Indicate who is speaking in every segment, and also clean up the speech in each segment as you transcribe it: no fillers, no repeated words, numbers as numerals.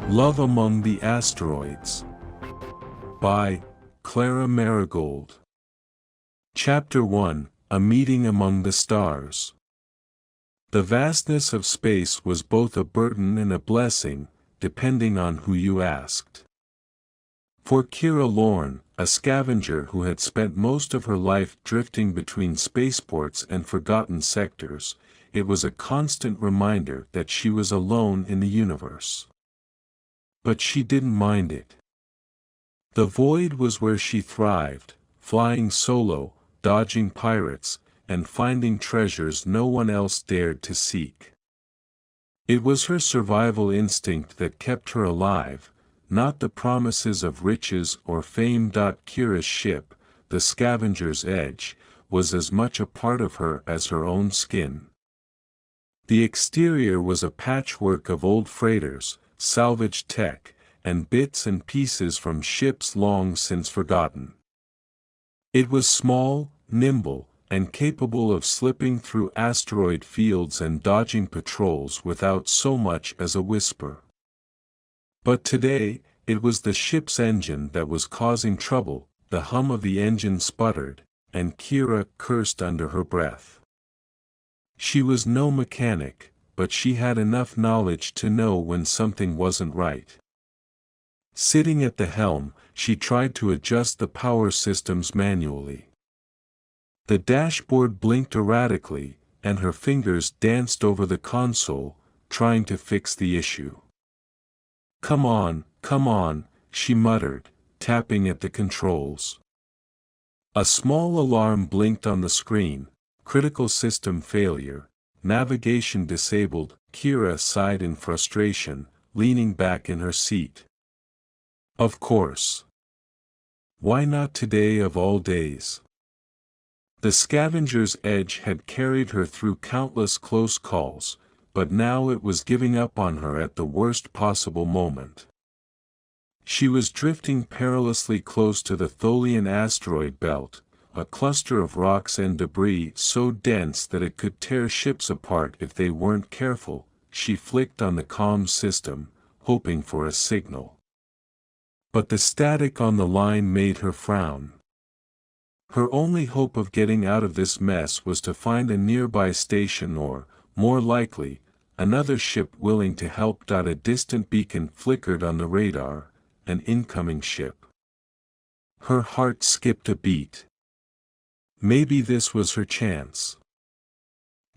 Speaker 1: Love Among the Asteroids by Clara Marigold. Chapter 1, A Meeting Among the Stars. The vastness of space was both a burden and a blessing, depending on who you asked. For Clara Lorne, a scavenger who had spent most of her life drifting between spaceports and forgotten sectors, it was a constant reminder that she was alone in the universe. But she didn't mind it. The void was where she thrived, flying solo, dodging pirates, and finding treasures no one else dared to seek. It was her survival instinct that kept her alive, not the promises of riches or fame. Kira's ship, the Scavenger's Edge, was as much a part of her as her own skin. The exterior was a patchwork of old freighters, salvaged tech, and bits and pieces from ships long since forgotten. It was small, nimble, and capable of slipping through asteroid fields and dodging patrols without so much as a whisper. But today, it was the ship's engine that was causing trouble. The hum of the engine sputtered, and Clara cursed under her breath. She was no mechanic, but she had enough knowledge to know when something wasn't right. Sitting at the helm, she tried to adjust the power systems manually. The dashboard blinked erratically, and her fingers danced over the console, trying to fix the issue. Come on, she muttered, tapping at the controls. A small alarm blinked on the screen. Critical system failure, navigation disabled. Clara sighed in frustration, leaning back in her seat. Of course. Why not today of all days? The Scavenger's Edge had carried her through countless close calls, but now it was giving up on her at the worst possible moment. She was drifting perilously close to the Tholian asteroid belt, a cluster of rocks and debris so dense that it could tear ships apart if they weren't careful. She flicked on the comms system, hoping for a signal. But the static on the line made her frown. Her only hope of getting out of this mess was to find a nearby station or, more likely, another ship willing to help. A distant beacon flickered on the radar, an incoming ship. Her heart skipped a beat. Maybe this was her chance.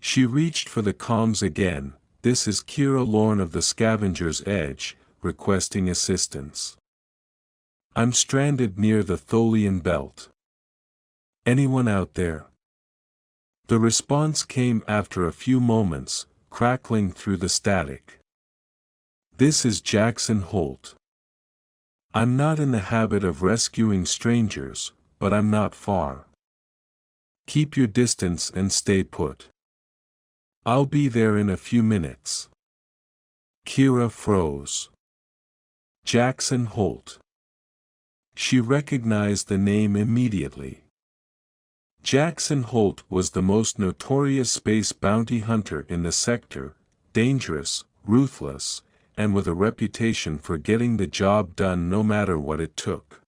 Speaker 1: She reached for the comms again. This is Clara Lorne of the Scavenger's Edge, requesting assistance. I'm stranded near the Tholian belt. Anyone out there? The response came after a few moments, crackling through the static. This is Jackson Holt. I'm not in the habit of rescuing strangers, but I'm not far. Keep your distance and stay put. I'll be there in a few minutes. Clara froze. Jackson Holt. She recognized the name immediately. Jackson Holt was the most notorious space bounty hunter in the sector, dangerous, ruthless, and with a reputation for getting the job done no matter what it took.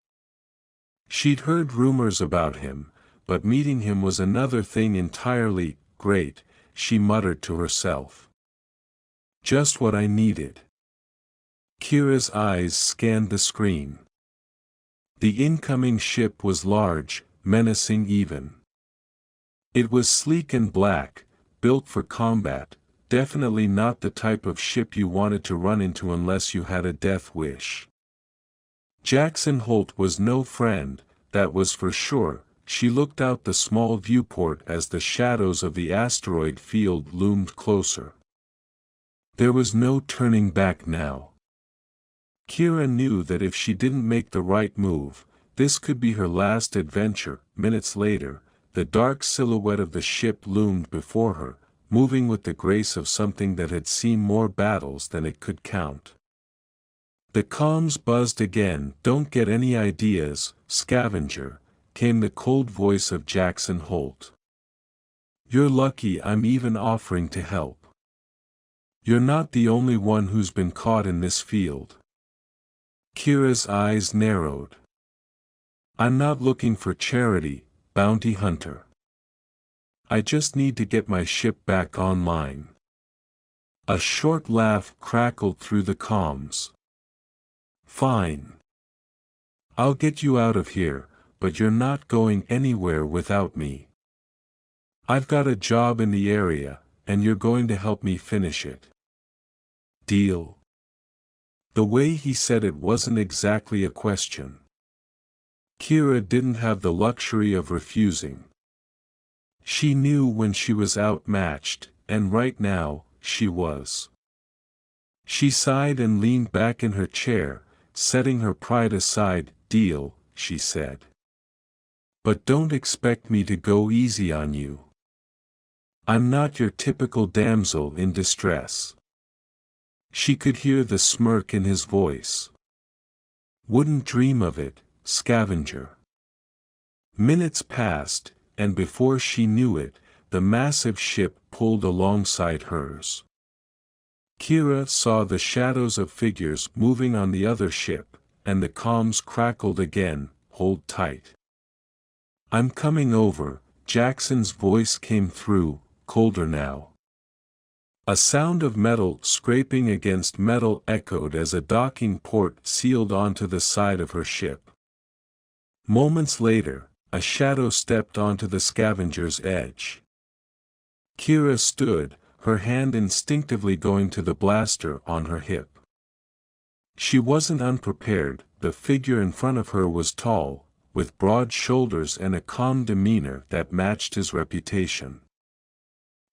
Speaker 1: She'd heard rumors about him, but meeting him was another thing entirely. Great, she muttered to herself. Just what I needed. Clara's eyes scanned the screen. The incoming ship was large, menacing even. It was sleek and black, built for combat, definitely not the type of ship you wanted to run into unless you had a death wish. Jackson Holt was no friend, that was for sure. She looked out the small viewport as the shadows of the asteroid field loomed closer. There was no turning back now. Clara knew that if she didn't make the right move, this could be her last adventure. Minutes later, the dark silhouette of the ship loomed before her, moving with the grace of something that had seen more battles than it could count. The comms buzzed again. Don't get any ideas, Scavenger, came the cold voice of Jackson Holt. You're lucky I'm even offering to help. You're not the only one who's been caught in this field. Kira's eyes narrowed. I'm not looking for charity, bounty hunter. I just need to get my ship back online. A short laugh crackled through the comms. Fine. I'll get you out of here, but you're not going anywhere without me. I've got a job in the area, and you're going to help me finish it. Deal? The way he said it wasn't exactly a question. Kira didn't have the luxury of refusing. She knew when she was outmatched, and right now, she was. She sighed and leaned back in her chair, setting her pride aside. Deal, she said. But don't expect me to go easy on you. I'm not your typical damsel in distress. She could hear the smirk in his voice. Wouldn't dream of it, scavenger. Minutes passed, and before she knew it, the massive ship pulled alongside hers. Kira saw the shadows of figures moving on the other ship, and the comms crackled again. Hold tight. I'm coming over, Jackson's voice came through, colder now. A sound of metal scraping against metal echoed as a docking port sealed onto the side of her ship. Moments later, a shadow stepped onto the scavenger's edge. Kira stood, her hand instinctively going to the blaster on her hip. She wasn't unprepared. The figure in front of her was tall, with broad shoulders and a calm demeanor that matched his reputation.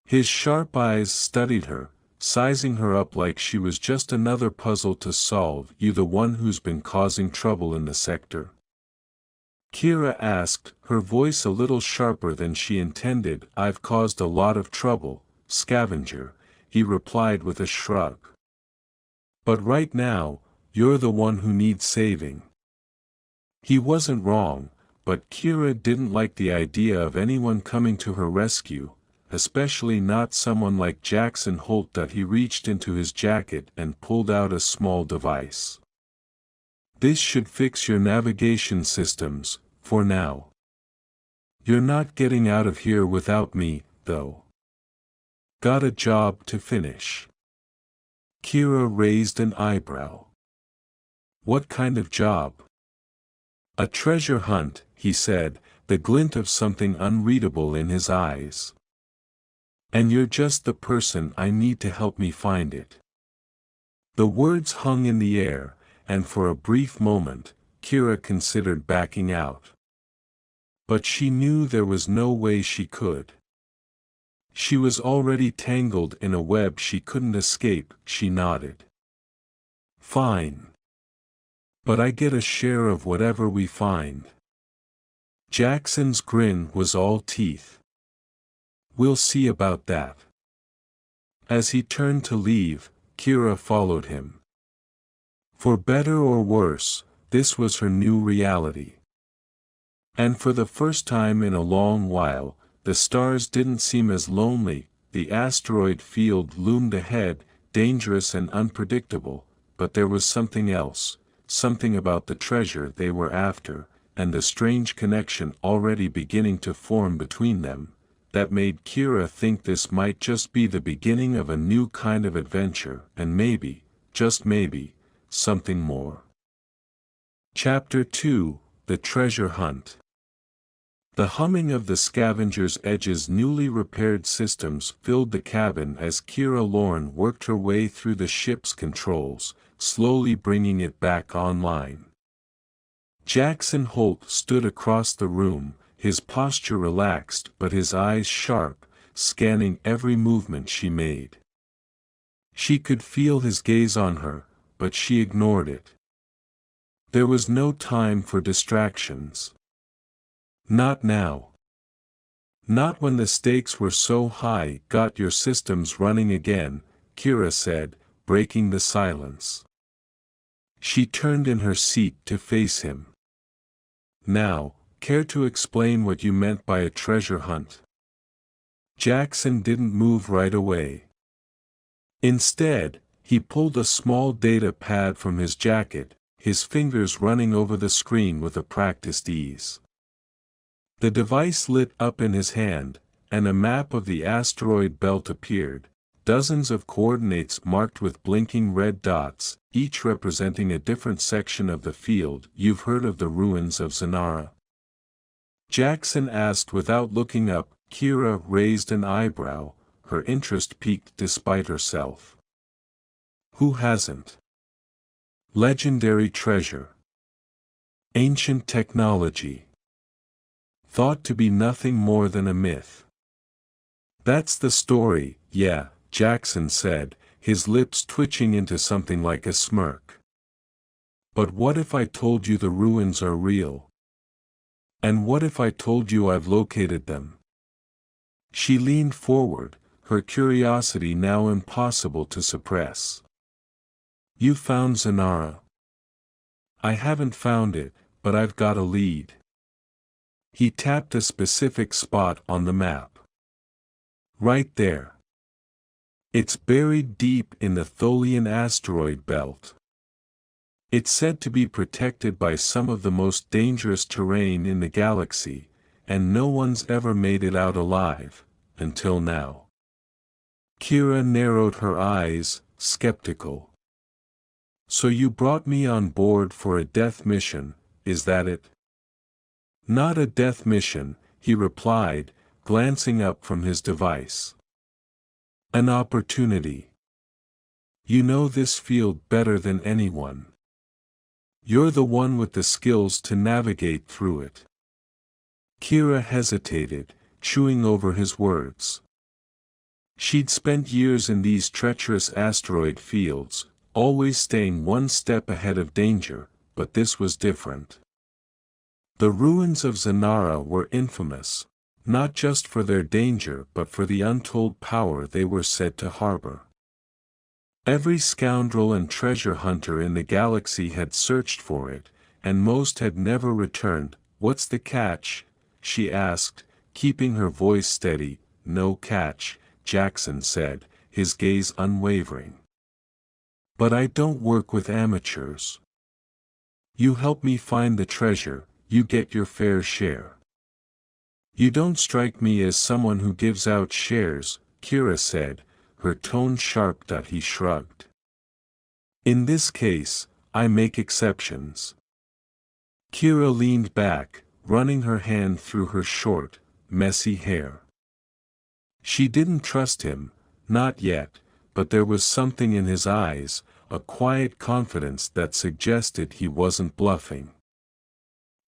Speaker 1: His sharp eyes studied her, sizing her up like she was just another puzzle to solve. You the one who's been causing trouble in the sector? Kira asked, her voice a little sharper than she intended. I've caused a lot of trouble, scavenger, he replied with a shrug. But right now, you're the one who needs saving. He wasn't wrong, but Kira didn't like the idea of anyone coming to her rescue, especially not someone like Jackson Holt. He reached into his jacket and pulled out a small device. This should fix your navigation systems, for now. You're not getting out of here without me, though. Got a job to finish. Kira raised an eyebrow. What kind of job? A treasure hunt, he said, the glint of something unreadable in his eyes. And you're just the person I need to help me find it. The words hung in the air, and for a brief moment, Kira considered backing out. But she knew there was no way she could. She was already tangled in a web she couldn't escape. She nodded. Fine. But I get a share of whatever we find. Jackson's grin was all teeth. We'll see about that. As he turned to leave, Kira followed him. For better or worse, this was her new reality. And for the first time in a long while, the stars didn't seem as lonely. The asteroid field loomed ahead, dangerous and unpredictable, but there was something else, something about the treasure they were after, and the strange connection already beginning to form between them, that made Kira think this might just be the beginning of a new kind of adventure, and maybe, just maybe, something more. Chapter 2: The Treasure Hunt. The humming of the scavenger's edge's newly repaired systems filled the cabin as Kira Lorne worked her way through the ship's controls, slowly bringing it back online. Jackson Holt stood across the room, his posture relaxed but his eyes sharp, scanning every movement she made. She could feel his gaze on her, but she ignored it. There was no time for distractions. Not now. Not when the stakes were so high. Got your systems running again, Kira said, breaking the silence. She turned in her seat to face him. Now, care to explain what you meant by a treasure hunt? Jackson didn't move right away. Instead, he pulled a small data pad from his jacket, his fingers running over the screen with a practiced ease. The device lit up in his hand, and a map of the asteroid belt appeared, dozens of coordinates marked with blinking red dots, each representing a different section of the field. "You've heard of the ruins of Zanara?" Jackson asked without looking up. Kira raised an eyebrow, her interest piqued despite herself. Who hasn't? Legendary treasure. Ancient technology. Thought to be nothing more than a myth. That's the story, yeah, Jackson said, his lips twitching into something like a smirk. But what if I told you the ruins are real? And what if I told you I've located them? She leaned forward, her curiosity now impossible to suppress. You found Zanara. I haven't found it, but I've got a lead. He tapped a specific spot on the map. Right there. It's buried deep in the Tholian asteroid belt. It's said to be protected by some of the most dangerous terrain in the galaxy, and no one's ever made it out alive, until now. Kira narrowed her eyes, skeptical. So you brought me on board for a death mission, is that it? Not a death mission, he replied, glancing up from his device. An opportunity. You know this field better than anyone. You're the one with the skills to navigate through it. Kira hesitated, chewing over his words. She'd spent years in these treacherous asteroid fields, always staying one step ahead of danger, but this was different. The ruins of Zanara were infamous, not just for their danger but for the untold power they were said to harbor. Every scoundrel and treasure hunter in the galaxy had searched for it, and most had never returned. What's the catch? She asked, keeping her voice steady. No catch, Jackson said, his gaze unwavering. But I don't work with amateurs. You help me find the treasure, you get your fair share. You don't strike me as someone who gives out shares, Kira said, her tone sharp. He shrugged. In this case, I make exceptions. Kira leaned back, running her hand through her short, messy hair. She didn't trust him, not yet, but there was something in his eyes, a quiet confidence that suggested he wasn't bluffing.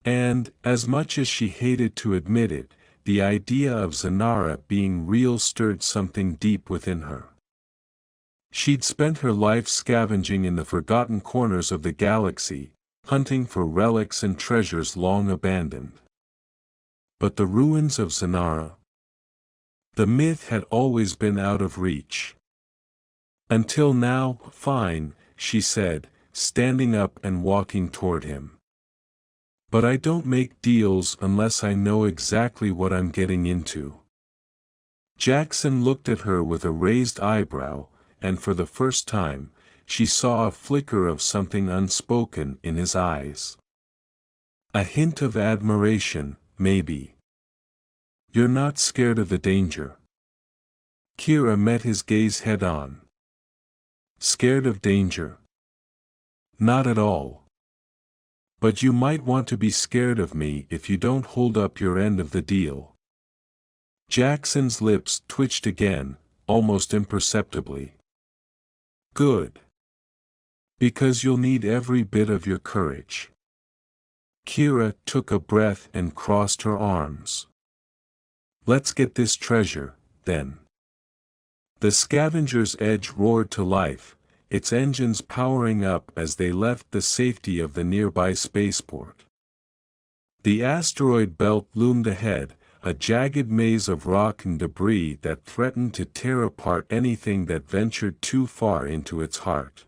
Speaker 1: And, as much as she hated to admit it, the idea of Zanara being real stirred something deep within her. She'd spent her life scavenging in the forgotten corners of the galaxy, hunting for relics and treasures long abandoned. But the ruins of Zanara? The myth had always been out of reach. Until now. Fine, she said, standing up and walking toward him. But I don't make deals unless I know exactly what I'm getting into. Jackson looked at her with a raised eyebrow, and for the first time, she saw a flicker of something unspoken in his eyes. A hint of admiration, maybe. You're not scared of the danger? Kira met his gaze head-on. Scared of danger? Not at all. But you might want to be scared of me if you don't hold up your end of the deal. Jackson's lips twitched again, almost imperceptibly. Good. Because you'll need every bit of your courage. Kira took a breath and crossed her arms. Let's get this treasure, then. The Scavenger's edge roared to life, its engines powering up as they left the safety of the nearby spaceport. The asteroid belt loomed ahead, a jagged maze of rock and debris that threatened to tear apart anything that ventured too far into its heart.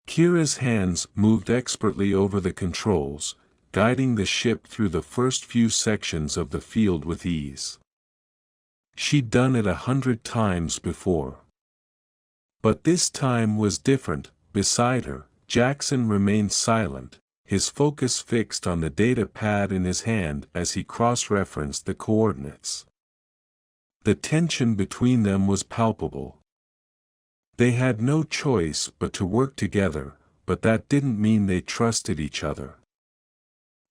Speaker 1: Kira's hands moved expertly over the controls, guiding the ship through the first few sections of the field with ease. She'd done it 100 times before. But this time was different. Beside her, Jackson remained silent, his focus fixed on the data pad in his hand as he cross-referenced the coordinates. The tension between them was palpable. They had no choice but to work together, but that didn't mean they trusted each other.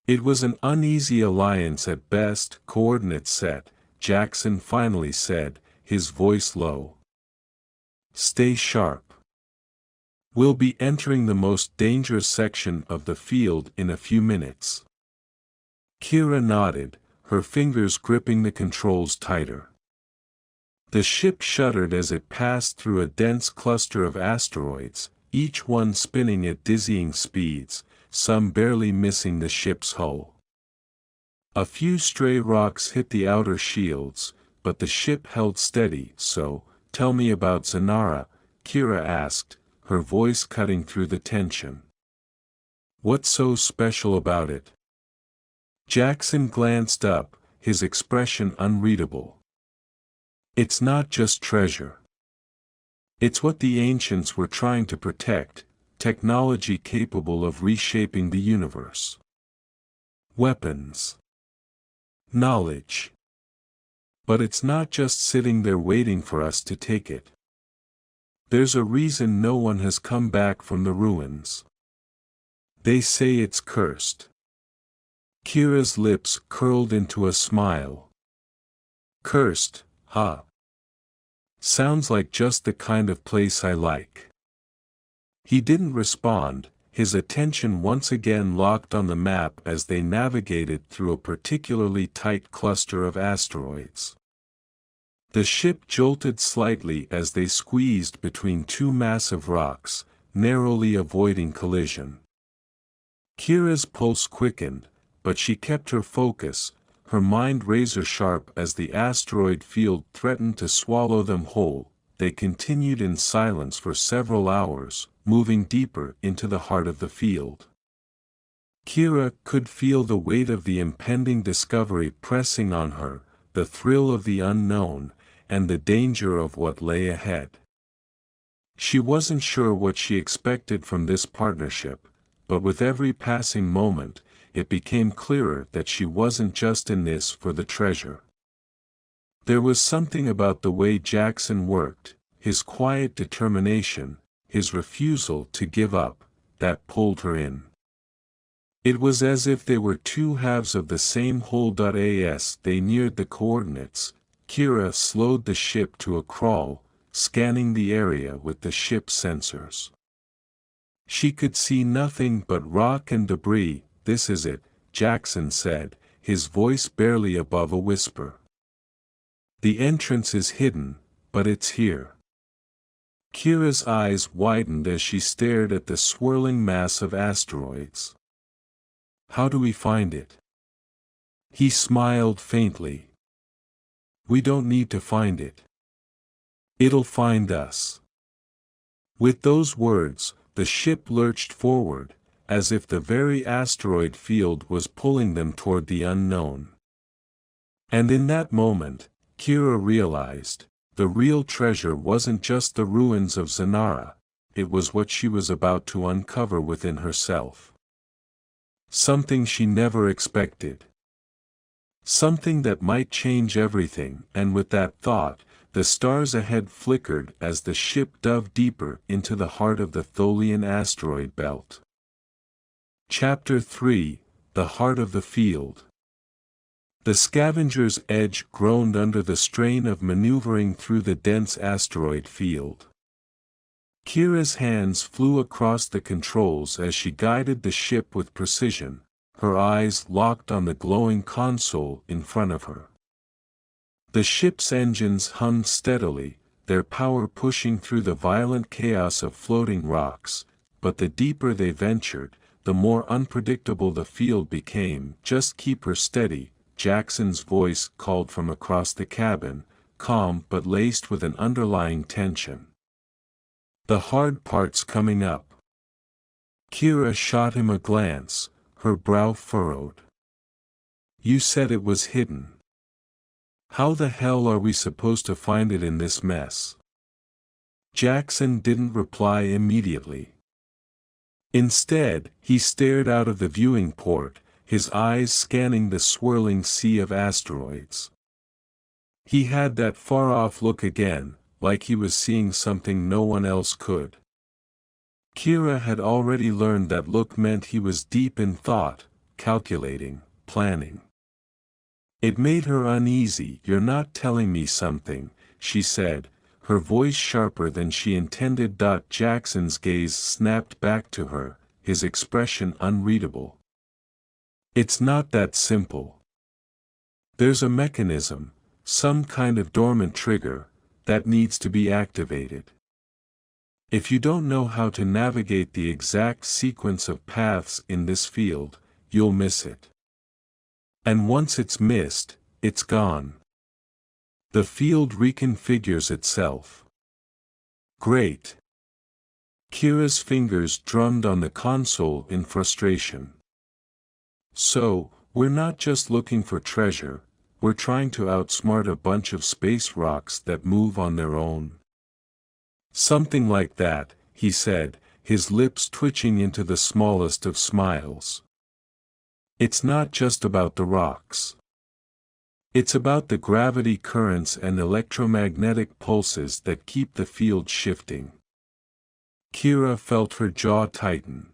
Speaker 1: It was an uneasy alliance at best. Coordinates set, Jackson finally said, his voice low. Stay sharp. We'll be entering the most dangerous section of the field in a few minutes. Kira nodded, her fingers gripping the controls tighter. The ship shuddered as it passed through a dense cluster of asteroids, each one spinning at dizzying speeds, some barely missing the ship's hull. A few stray rocks hit the outer shields, but the ship held steady. So, tell me about Zanara, Kira asked, her voice cutting through the tension. What's so special about it? Jackson glanced up, his expression unreadable. It's not just treasure. It's what the ancients were trying to protect, technology capable of reshaping the universe. Weapons. Knowledge. But it's not just sitting there waiting for us to take it. There's a reason no one has come back from the ruins. They say it's cursed. Kira's lips curled into a smile. Cursed, huh? Sounds like just the kind of place I like. He didn't respond, his attention once again locked on the map as they navigated through a particularly tight cluster of asteroids. The ship jolted slightly as they squeezed between two massive rocks, narrowly avoiding collision. Kira's pulse quickened, but she kept her focus, her mind razor-sharp as the asteroid field threatened to swallow them whole. They continued in silence for several hours, moving deeper into the heart of the field. Kira could feel the weight of the impending discovery pressing on her, the thrill of the unknown, and the danger of what lay ahead. She wasn't sure what she expected from this partnership, but with every passing moment, it became clearer that she wasn't just in this for the treasure. There was something about the way Jackson worked, his quiet determination, his refusal to give up, that pulled her in. It was as if they were two halves of the same whole. As they neared the coordinates, Kira slowed the ship to a crawl, scanning the area with the ship's sensors. She could see nothing but rock and debris. This is it, Jackson said, his voice barely above a whisper. The entrance is hidden, but it's here. Kira's eyes widened as she stared at the swirling mass of asteroids. How do we find it? He smiled faintly. We don't need to find it. It'll find us. With those words, the ship lurched forward, as if the very asteroid field was pulling them toward the unknown. And in that moment, Kira realized, the real treasure wasn't just the ruins of Zanara, it was what she was about to uncover within herself. Something she never expected. Something that might change everything, and with that thought, the stars ahead flickered as the ship dove deeper into the heart of the Tholian asteroid belt. Chapter 3, The Heart of the Field. The scavenger's edge groaned under the strain of maneuvering through the dense asteroid field. Kira's hands flew across the controls as she guided the ship with precision, her eyes locked on the glowing console in front of her. The ship's engines hummed steadily, their power pushing through the violent chaos of floating rocks, but the deeper they ventured, the more unpredictable the field became. Just keep her steady, Jackson's voice called from across the cabin, calm but laced with an underlying tension. The hard part's coming up. Kira shot him a glance, her brow furrowed. You said it was hidden. How the hell are we supposed to find it in this mess? Jackson didn't reply immediately. Instead, he stared out of the viewing port, his eyes scanning the swirling sea of asteroids. He had that far-off look again, like he was seeing something no one else could. Kira had already learned that look meant he was deep in thought, calculating, planning. It made her uneasy. "You're not telling me something," she said, her voice sharper than she intended. Jackson's gaze snapped back to her, his expression unreadable. "It's not that simple. There's a mechanism, some kind of dormant trigger, that needs to be activated. If you don't know how to navigate the exact sequence of paths in this field, you'll miss it. And once it's missed, it's gone. The field reconfigures itself." "Great." Kira's fingers drummed on the console in frustration. "So, we're not just looking for treasure, we're trying to outsmart a bunch of space rocks that move on their own." "Something like that," he said, his lips twitching into the smallest of smiles. "It's not just about the rocks. It's about the gravity currents and electromagnetic pulses that keep the field shifting." Kira felt her jaw tighten.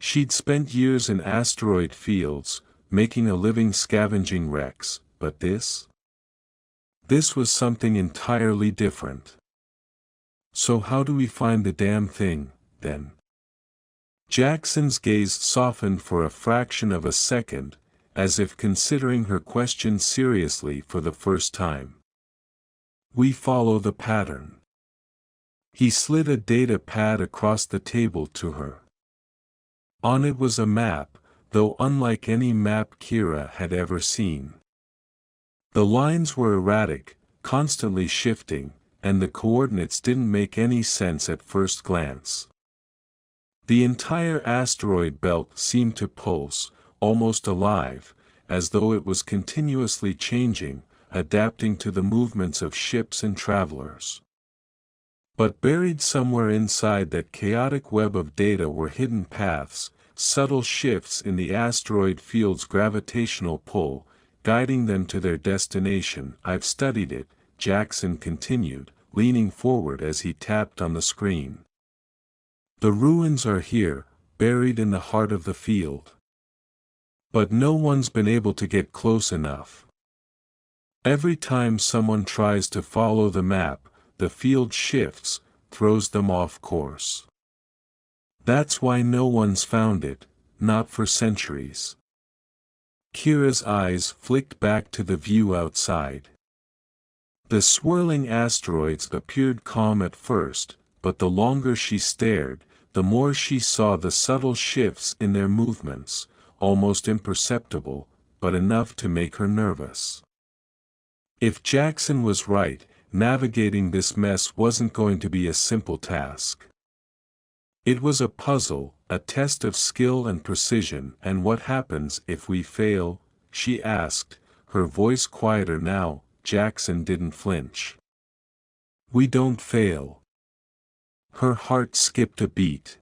Speaker 1: She'd spent years in asteroid fields, making a living scavenging wrecks, but this was something entirely different. "So how do we find the damn thing, then?" Jackson's gaze softened for a fraction of a second, as if considering her question seriously for the first time. "We follow the pattern." He slid a data pad across the table to her. On it was a map, though unlike any map Kira had ever seen. The lines were erratic, constantly shifting, and the coordinates didn't make any sense at first glance. The entire asteroid belt seemed to pulse, almost alive, as though it was continuously changing, adapting to the movements of ships and travelers. But buried somewhere inside that chaotic web of data were hidden paths, subtle shifts in the asteroid field's gravitational pull, guiding them to their destination. "I've studied it," Jackson continued, leaning forward as he tapped on the screen. "The ruins are here, buried in the heart of the field. But no one's been able to get close enough. Every time someone tries to follow the map, the field shifts, throws them off course. That's why no one's found it, not for centuries." Kira's eyes flicked back to the view outside. The swirling asteroids appeared calm at first, but the longer she stared, the more she saw the subtle shifts in their movements, almost imperceptible, but enough to make her nervous. If Jackson was right, navigating this mess wasn't going to be a simple task. It was a puzzle, a test of skill and precision. "And what happens if we fail?" she asked, her voice quieter now. Jackson didn't flinch. "We don't fail." Her heart skipped a beat.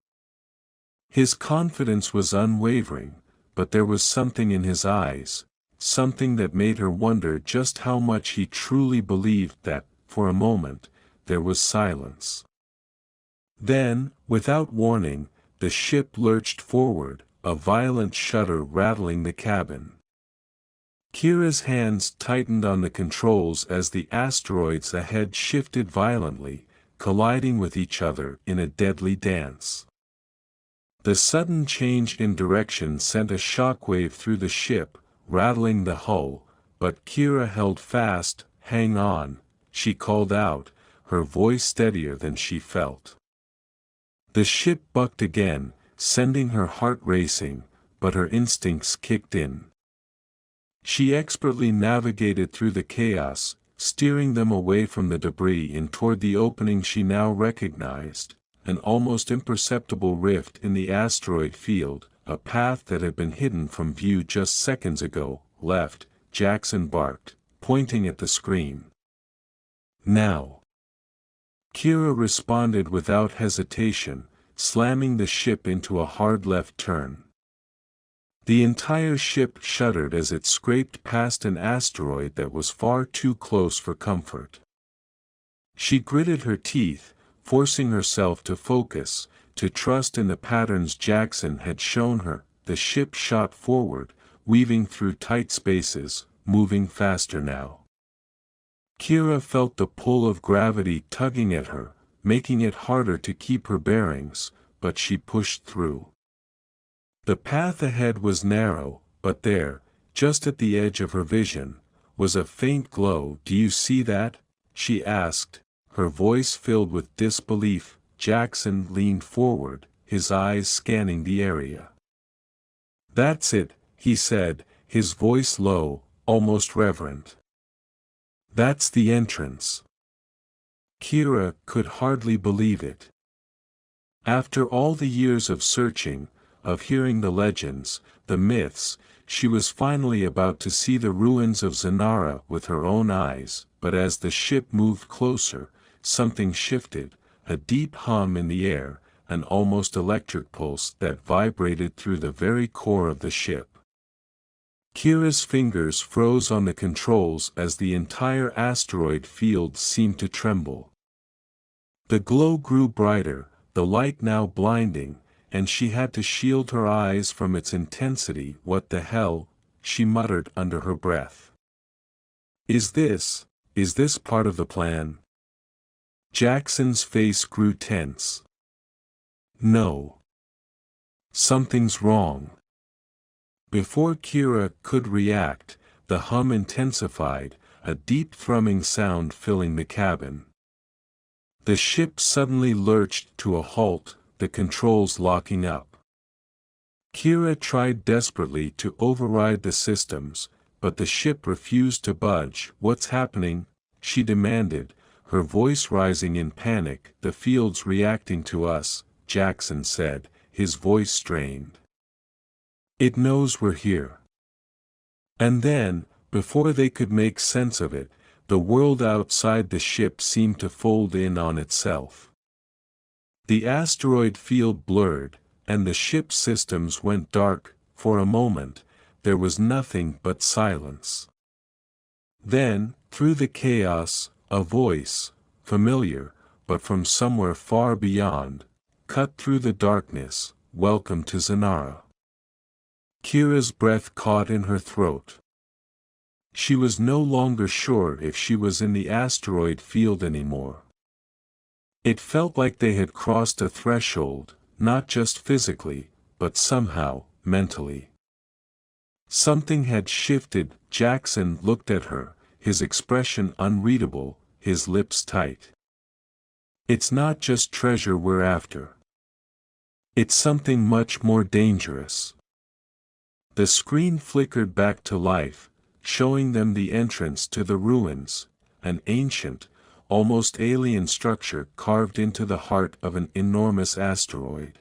Speaker 1: His confidence was unwavering, but there was something in his eyes, something that made her wonder just how much he truly believed that. For a moment, there was silence. Then, without warning, the ship lurched forward, a violent shudder rattling the cabin. Kira's hands tightened on the controls as the asteroids ahead shifted violently, colliding with each other in a deadly dance. The sudden change in direction sent a shockwave through the ship, rattling the hull, but Kira held fast. "Hang on," she called out, her voice steadier than she felt. The ship bucked again, sending her heart racing, but her instincts kicked in. She expertly navigated through the chaos, steering them away from the debris and toward the opening she now recognized, an almost imperceptible rift in the asteroid field, a path that had been hidden from view just seconds ago. "Left," Jackson barked, pointing at the screen. "Now." Kira responded without hesitation, slamming the ship into a hard left turn. The entire ship shuddered as it scraped past an asteroid that was far too close for comfort. She gritted her teeth, forcing herself to focus, to trust in the patterns Jackson had shown her. The ship shot forward, weaving through tight spaces, moving faster now. Kira felt the pull of gravity tugging at her, making it harder to keep her bearings, but she pushed through. The path ahead was narrow, but there, just at the edge of her vision, was a faint glow. "Do you see that?" she asked, her voice filled with disbelief. Jackson leaned forward, his eyes scanning the area. "That's it," he said, his voice low, almost reverent. "That's the entrance." Kira could hardly believe it. After all the years of searching, of hearing the legends, the myths, she was finally about to see the ruins of Zanara with her own eyes. But as the ship moved closer, something shifted, a deep hum in the air, an almost electric pulse that vibrated through the very core of the ship. Kira's fingers froze on the controls as the entire asteroid field seemed to tremble. The glow grew brighter, the light now blinding, and she had to shield her eyes from its intensity. "What the hell?" she muttered under her breath. Is this part of the plan?" Jackson's face grew tense. "No. Something's wrong." Before Kira could react, the hum intensified, a deep thrumming sound filling the cabin. The ship suddenly lurched to a halt, the controls locking up. Kira tried desperately to override the systems, but the ship refused to budge. "What's happening?" she demanded, her voice rising in panic. "The field's reacting to us," Jackson said, his voice strained. "It knows we're here." And then, before they could make sense of it, the world outside the ship seemed to fold in on itself. The asteroid field blurred, and the ship's systems went dark. For a moment, there was nothing but silence. Then, through the chaos, a voice, familiar, but from somewhere far beyond, cut through the darkness. "Welcome to Zanara." Kira's breath caught in her throat. She was no longer sure if she was in the asteroid field anymore. It felt like they had crossed a threshold, not just physically, but somehow, mentally. Something had shifted. Jackson looked at her, his expression unreadable, his lips tight. "It's not just treasure we're after. It's something much more dangerous." The screen flickered back to life, showing them the entrance to the ruins, an ancient, almost alien structure carved into the heart of an enormous asteroid.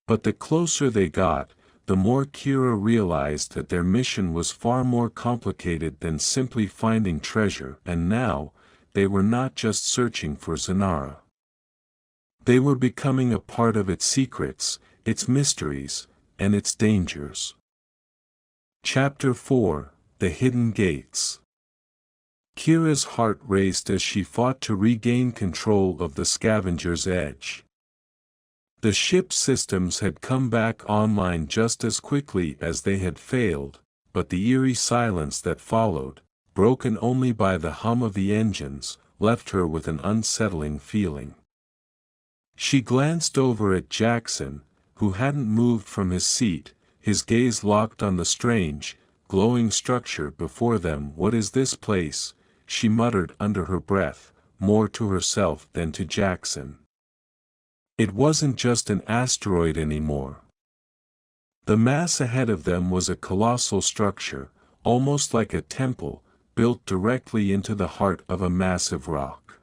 Speaker 1: But the closer they got, the more Kira realized that their mission was far more complicated than simply finding treasure. And now, they were not just searching for Zanara. They were becoming a part of its secrets, its mysteries, and its dangers. Chapter 4: The Hidden Gates. Kira's heart raced as she fought to regain control of the scavenger's edge. The ship's systems had come back online just as quickly as they had failed, but the eerie silence that followed, broken only by the hum of the engines, left her with an unsettling feeling. She glanced over at Jackson, who hadn't moved from his seat, his gaze locked on the strange, glowing structure before them. "What is this place?" she muttered under her breath, more to herself than to Jackson. It wasn't just an asteroid anymore. The mass ahead of them was a colossal structure, almost like a temple, built directly into the heart of a massive rock.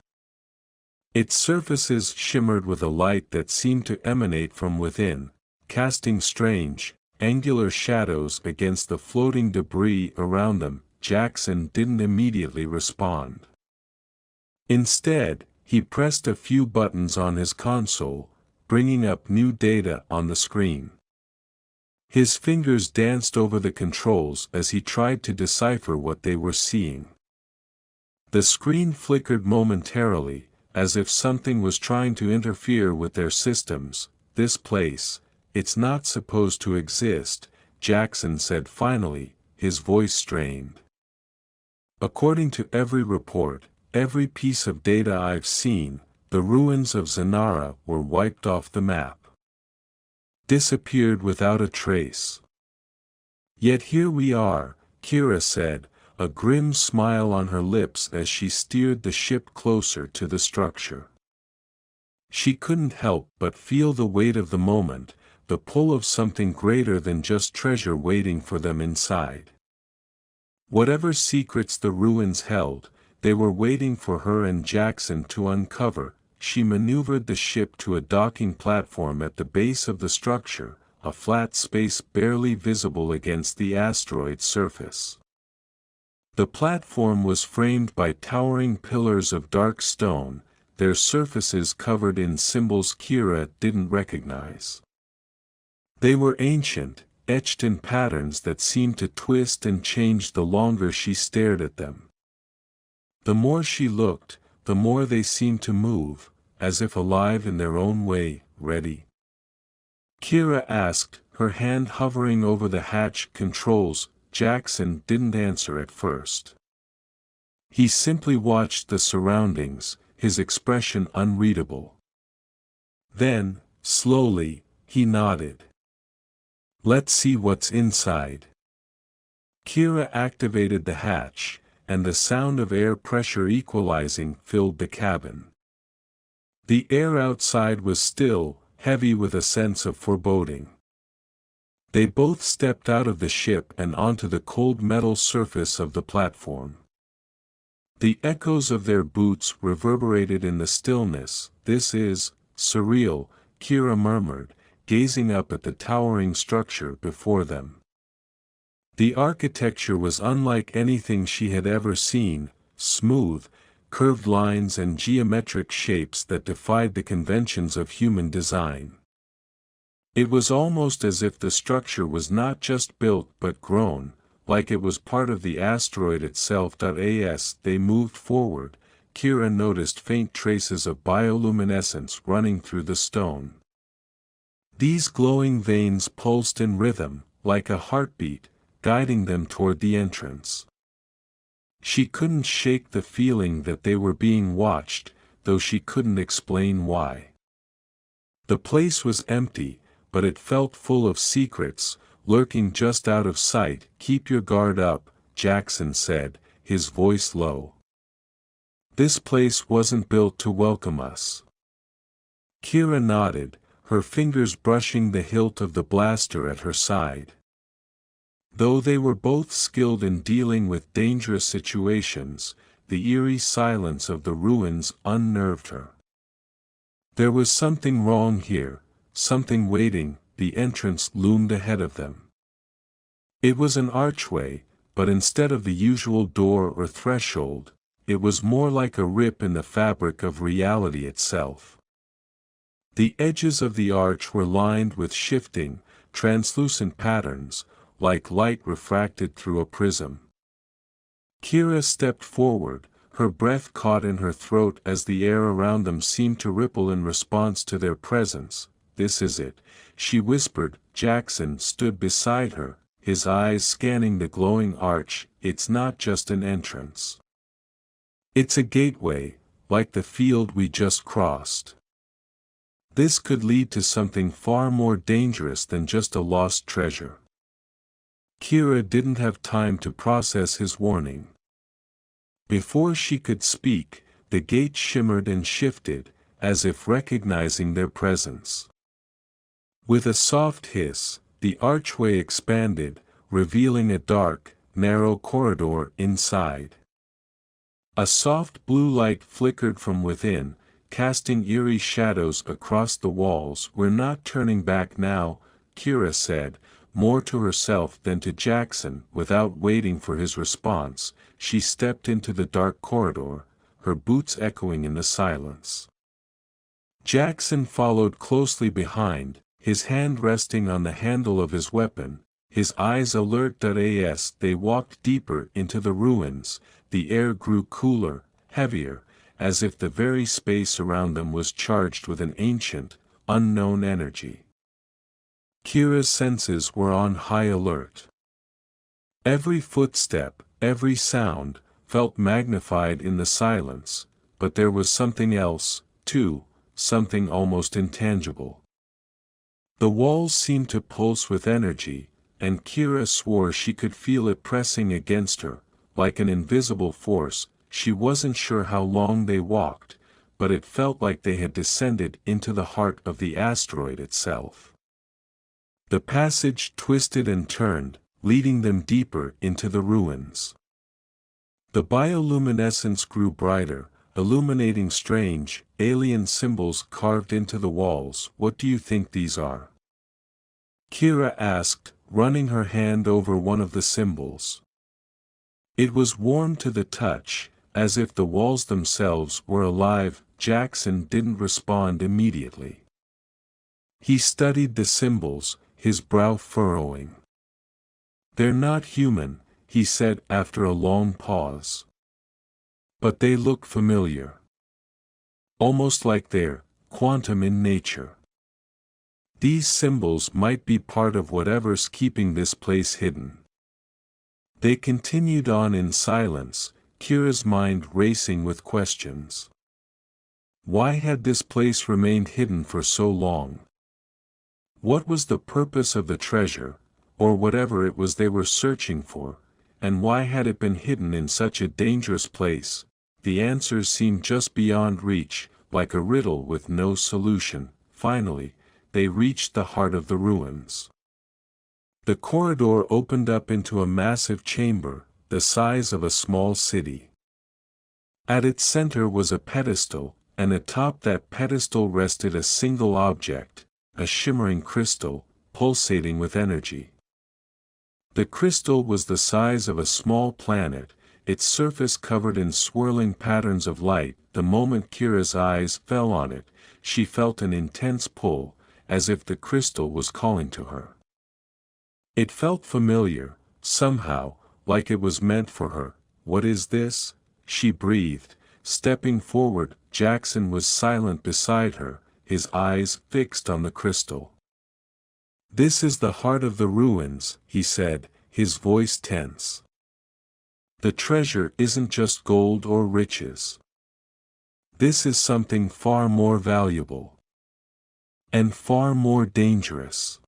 Speaker 1: Its surfaces shimmered with a light that seemed to emanate from within, casting strange, angular shadows against the floating debris around them. Jackson didn't immediately respond. Instead, he pressed a few buttons on his console, bringing up new data on the screen. His fingers danced over the controls as he tried to decipher what they were seeing. The screen flickered momentarily, as if something was trying to interfere with their systems. "This place, it's not supposed to exist," Jackson said finally, his voice strained. "According to every report, every piece of data I've seen, the ruins of Zanara were wiped off the map. Disappeared without a trace. Yet here we are," Kira said, a grim smile on her lips as she steered the ship closer to the structure. She couldn't help but feel the weight of the moment, the pull of something greater than just treasure waiting for them inside. Whatever secrets the ruins held, they were waiting for her and Jackson to uncover. She maneuvered the ship to a docking platform at the base of the structure, a flat space barely visible against the asteroid's surface. The platform was framed by towering pillars of dark stone, their surfaces covered in symbols Kira didn't recognize. They were ancient, etched in patterns that seemed to twist and change the longer she stared at them. The more she looked, the more they seemed to move, as if alive in their own way. "Ready?" Kira asked, her hand hovering over the hatch controls. Jackson didn't answer at first. He simply watched the surroundings, his expression unreadable. Then, slowly, he nodded. "Let's see what's inside." Kira activated the hatch, and the sound of air pressure equalizing filled the cabin. The air outside was still, heavy with a sense of foreboding. They both stepped out of the ship and onto the cold metal surface of the platform. The echoes of their boots reverberated in the stillness. "This is surreal," Kira murmured, gazing up at the towering structure before them. The architecture was unlike anything she had ever seen, smooth, curved lines and geometric shapes that defied the conventions of human design. It was almost as if the structure was not just built but grown, like it was part of the asteroid itself. As they moved forward, Kira noticed faint traces of bioluminescence running through the stone. These glowing veins pulsed in rhythm, like a heartbeat, guiding them toward the entrance. She couldn't shake the feeling that they were being watched, though she couldn't explain why. The place was empty, but it felt full of secrets, lurking just out of sight. "Keep your guard up," Jackson said, his voice low. "This place wasn't built to welcome us." Kira nodded, her fingers brushing the hilt of the blaster at her side. Though they were both skilled in dealing with dangerous situations, the eerie silence of the ruins unnerved her. There was something wrong here, something waiting. The entrance loomed ahead of them. It was an archway, but instead of the usual door or threshold, it was more like a rip in the fabric of reality itself. The edges of the arch were lined with shifting, translucent patterns, like light refracted through a prism. Kira stepped forward, her breath caught in her throat as the air around them seemed to ripple in response to their presence. "This is it," she whispered. Jackson stood beside her, his eyes scanning the glowing arch. "It's not just an entrance. It's a gateway, like the field we just crossed. This could lead to something far more dangerous than just a lost treasure." Kira didn't have time to process his warning. Before she could speak, the gate shimmered and shifted, as if recognizing their presence. With a soft hiss, the archway expanded, revealing a dark, narrow corridor inside. A soft blue light flickered from within, casting eerie shadows across the walls. "We're not turning back now," Kira said, more to herself than to Jackson. Without waiting for his response, she stepped into the dark corridor, her boots echoing in the silence. Jackson followed closely behind, his hand resting on the handle of his weapon, his eyes alert. As they walked deeper into the ruins, the air grew cooler, heavier, as if the very space around them was charged with an ancient, unknown energy. Kira's senses were on high alert. Every footstep, every sound, felt magnified in the silence, but there was something else, too, something almost intangible. The walls seemed to pulse with energy, and Kira swore she could feel it pressing against her, like an invisible force. She wasn't sure how long they walked, but it felt like they had descended into the heart of the asteroid itself. The passage twisted and turned, leading them deeper into the ruins. The bioluminescence grew brighter, illuminating strange, alien symbols carved into the walls. What do you think these are? Kira asked, running her hand over one of the symbols. It was warm to the touch, as if the walls themselves were alive. Jackson didn't respond immediately. He studied the symbols, his brow furrowing. "They're not human," he said after a long pause. "But they look familiar. Almost like they're quantum in nature. These symbols might be part of whatever's keeping this place hidden." They continued on in silence, Kira's mind racing with questions. Why had this place remained hidden for so long? What was the purpose of the treasure, or whatever it was they were searching for, and why had it been hidden in such a dangerous place? The answers seemed just beyond reach, like a riddle with no solution. Finally, they reached the heart of the ruins. The corridor opened up into a massive chamber, the size of a small city. At its center was a pedestal, and atop that pedestal rested a single object, a shimmering crystal, pulsating with energy. The crystal was the size of a small planet, its surface covered in swirling patterns of light. The moment Kira's eyes fell on it, she felt an intense pull, as if the crystal was calling to her. It felt familiar, somehow, like it was meant for her. "What is this?" she breathed, stepping forward. Jackson was silent beside her, his eyes fixed on the crystal. "This is the heart of the ruins," he said, his voice tense. "The treasure isn't just gold or riches. This is something far more valuable. And far more dangerous."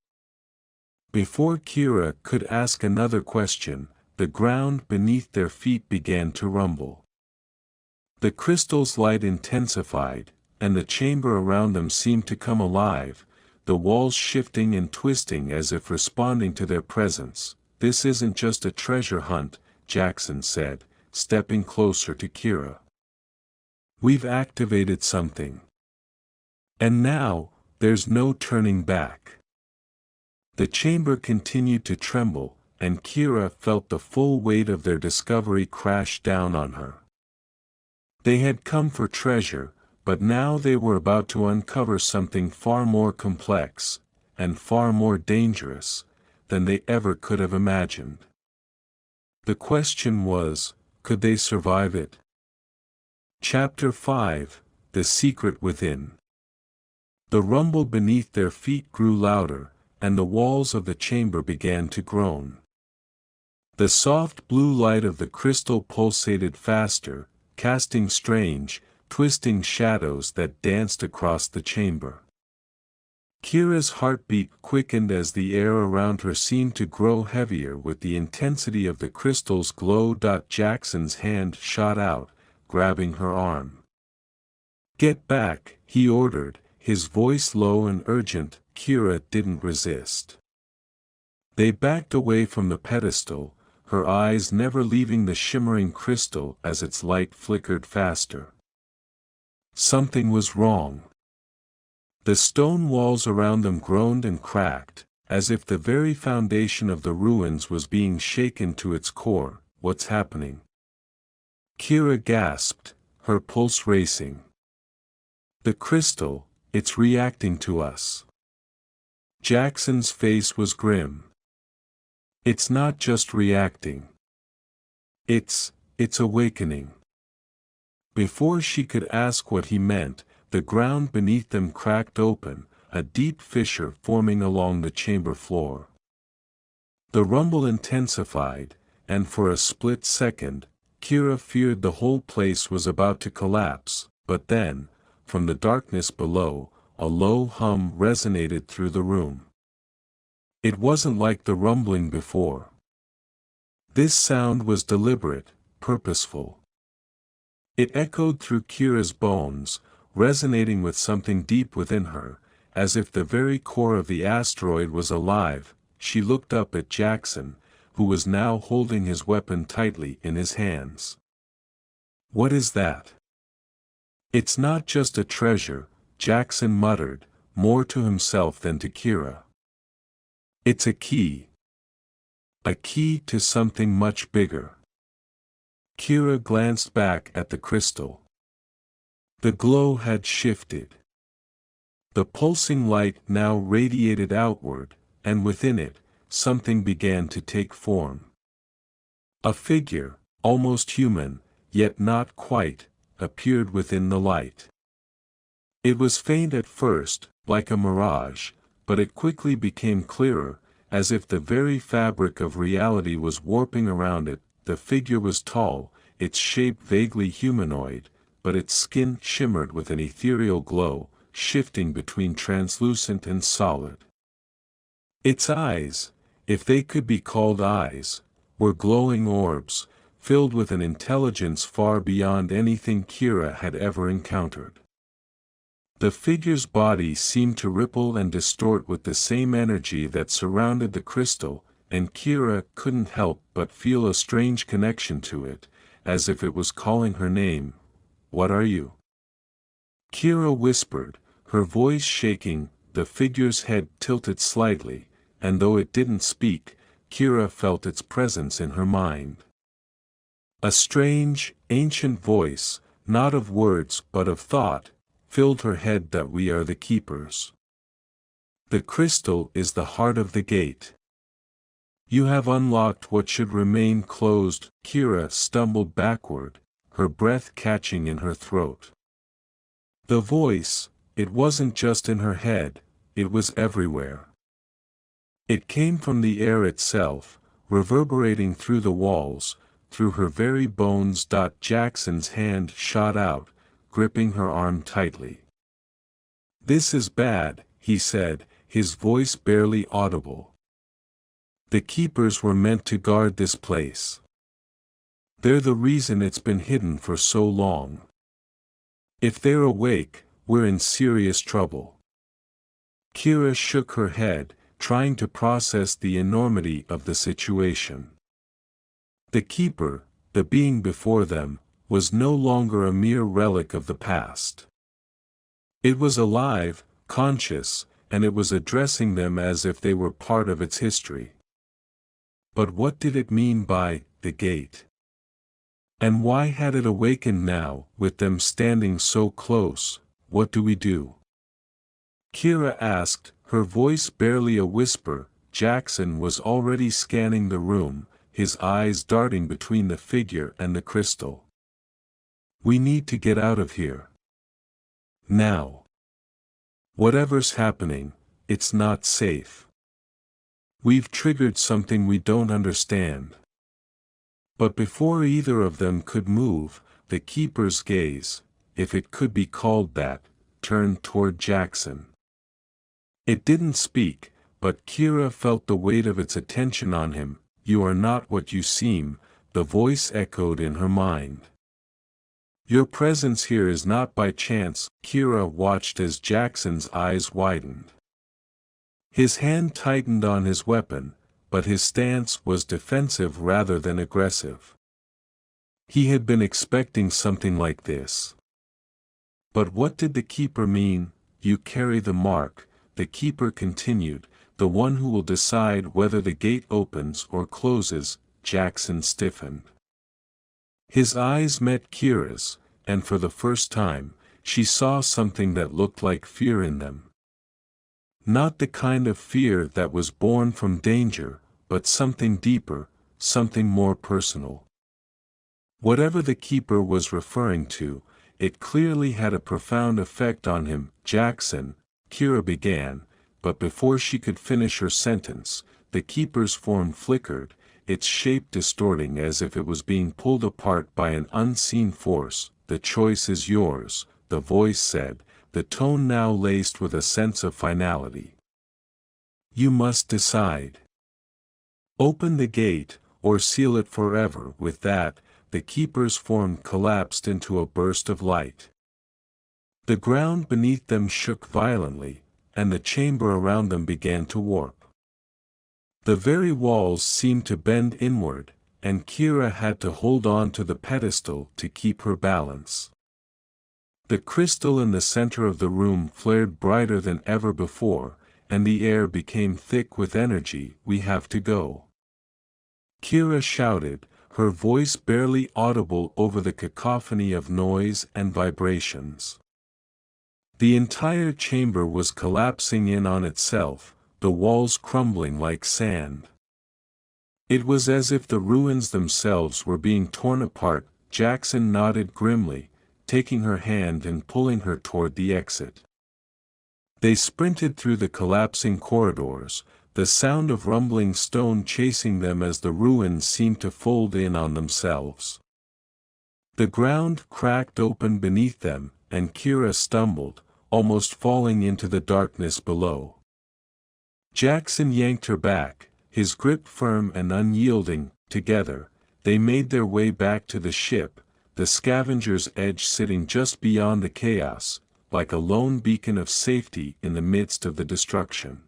Speaker 1: Before Kira could ask another question, the ground beneath their feet began to rumble. The crystal's light intensified, and the chamber around them seemed to come alive, the walls shifting and twisting as if responding to their presence. "This isn't just a treasure hunt," Jackson said, stepping closer to Kira. "We've activated something. And now, there's no turning back." The chamber continued to tremble, and Kira felt the full weight of their discovery crash down on her. They had come for treasure, but now they were about to uncover something far more complex, and far more dangerous, than they ever could have imagined. The question was, could they survive it? Chapter 5: The Secret Within. The rumble beneath their feet grew louder, and the walls of the chamber began to groan. The soft blue light of the crystal pulsated faster, casting strange, twisting shadows that danced across the chamber. Kira's heartbeat quickened as the air around her seemed to grow heavier with the intensity of the crystal's glow. Jackson's hand shot out, grabbing her arm. "Get back," he ordered, his voice low and urgent. Kira didn't resist. They backed away from the pedestal, her eyes never leaving the shimmering crystal as its light flickered faster. Something was wrong. The stone walls around them groaned and cracked, as if the very foundation of the ruins was being shaken to its core. "What's happening?" Kira gasped, her pulse racing. The crystal, it's reacting to us. Jackson's face was grim. It's not just reacting. It's awakening. Before she could ask what he meant, the ground beneath them cracked open, a deep fissure forming along the chamber floor. The rumble intensified, and for a split second, Kira feared the whole place was about to collapse, but then, from the darkness below, a low hum resonated through the room. It wasn't like the rumbling before. This sound was deliberate, purposeful. It echoed through Kira's bones, resonating with something deep within her, as if the very core of the asteroid was alive. She looked up at Jackson, who was now holding his weapon tightly in his hands. "What is that?" "It's not just a treasure," Jackson muttered, more to himself than to Kira. "It's a key. A key to something much bigger." Kira glanced back at the crystal. The glow had shifted. The pulsing light now radiated outward, and within it, something began to take form. A figure, almost human, yet not quite, appeared within the light. It was faint at first, like a mirage, but it quickly became clearer, as if the very fabric of reality was warping around it. The figure was tall, its shape vaguely humanoid, but its skin shimmered with an ethereal glow, shifting between translucent and solid. Its eyes, if they could be called eyes, were glowing orbs, filled with an intelligence far beyond anything Kira had ever encountered. The figure's body seemed to ripple and distort with the same energy that surrounded the crystal, and Kira couldn't help but feel a strange connection to it, as if it was calling her name. "What are you?" Kira whispered, her voice shaking. The figure's head tilted slightly, and though it didn't speak, Kira felt its presence in her mind. A strange, ancient voice, not of words but of thought, filled her head. "That we are the keepers. The crystal is the heart of the gate. You have unlocked what should remain closed." Kira stumbled backward, her breath catching in her throat. The voice, it wasn't just in her head, it was everywhere. It came from the air itself, reverberating through the walls, through her very bones. Jackson's hand shot out, gripping her arm tightly. "This is bad," he said, his voice barely audible. "The keepers were meant to guard this place. They're the reason it's been hidden for so long. If they're awake, we're in serious trouble." Kira shook her head, trying to process the enormity of the situation. The keeper, the being before them, was no longer a mere relic of the past. It was alive, conscious, and it was addressing them as if they were part of its history. But what did it mean by the gate? And why had it awakened now, with them standing so close? "What do we do?" Kira asked, her voice barely a whisper. Jackson was already scanning the room, his eyes darting between the figure and the crystal. "We need to get out of here. Now. Whatever's happening, it's not safe. We've triggered something we don't understand." But before either of them could move, the keeper's gaze, if it could be called that, turned toward Jackson. It didn't speak, but Kira felt the weight of its attention on him. "You are not what you seem," the voice echoed in her mind. "Your presence here is not by chance." Kira watched as Jackson's eyes widened. His hand tightened on his weapon, but his stance was defensive rather than aggressive. He had been expecting something like this. But what did the keeper mean? "You carry the mark," the keeper continued, "the one who will decide whether the gate opens or closes." Jackson stiffened. His eyes met Kira's, and for the first time, she saw something that looked like fear in them. Not the kind of fear that was born from danger, but something deeper, something more personal. Whatever the keeper was referring to, it clearly had a profound effect on him. "Jackson," Kira began, but before she could finish her sentence, the keeper's form flickered, its shape distorting as if it was being pulled apart by an unseen force. "The choice is yours," the voice said, the tone now laced with a sense of finality. "You must decide. Open the gate, or seal it forever." With that, the keeper's form collapsed into a burst of light. The ground beneath them shook violently, and the chamber around them began to warp. The very walls seemed to bend inward, and Kira had to hold on to the pedestal to keep her balance. The crystal in the center of the room flared brighter than ever before, and the air became thick with energy. "We have to go," Kira shouted, her voice barely audible over the cacophony of noise and vibrations. The entire chamber was collapsing in on itself, the walls crumbling like sand. It was as if the ruins themselves were being torn apart. Jackson nodded grimly, taking her hand and pulling her toward the exit. They sprinted through the collapsing corridors, the sound of rumbling stone chasing them as the ruins seemed to fold in on themselves. The ground cracked open beneath them, and Kira stumbled, almost falling into the darkness below. Jackson yanked her back, his grip firm and unyielding. Together, they made their way back to the ship, the scavenger's edge sitting just beyond the chaos, like a lone beacon of safety in the midst of the destruction.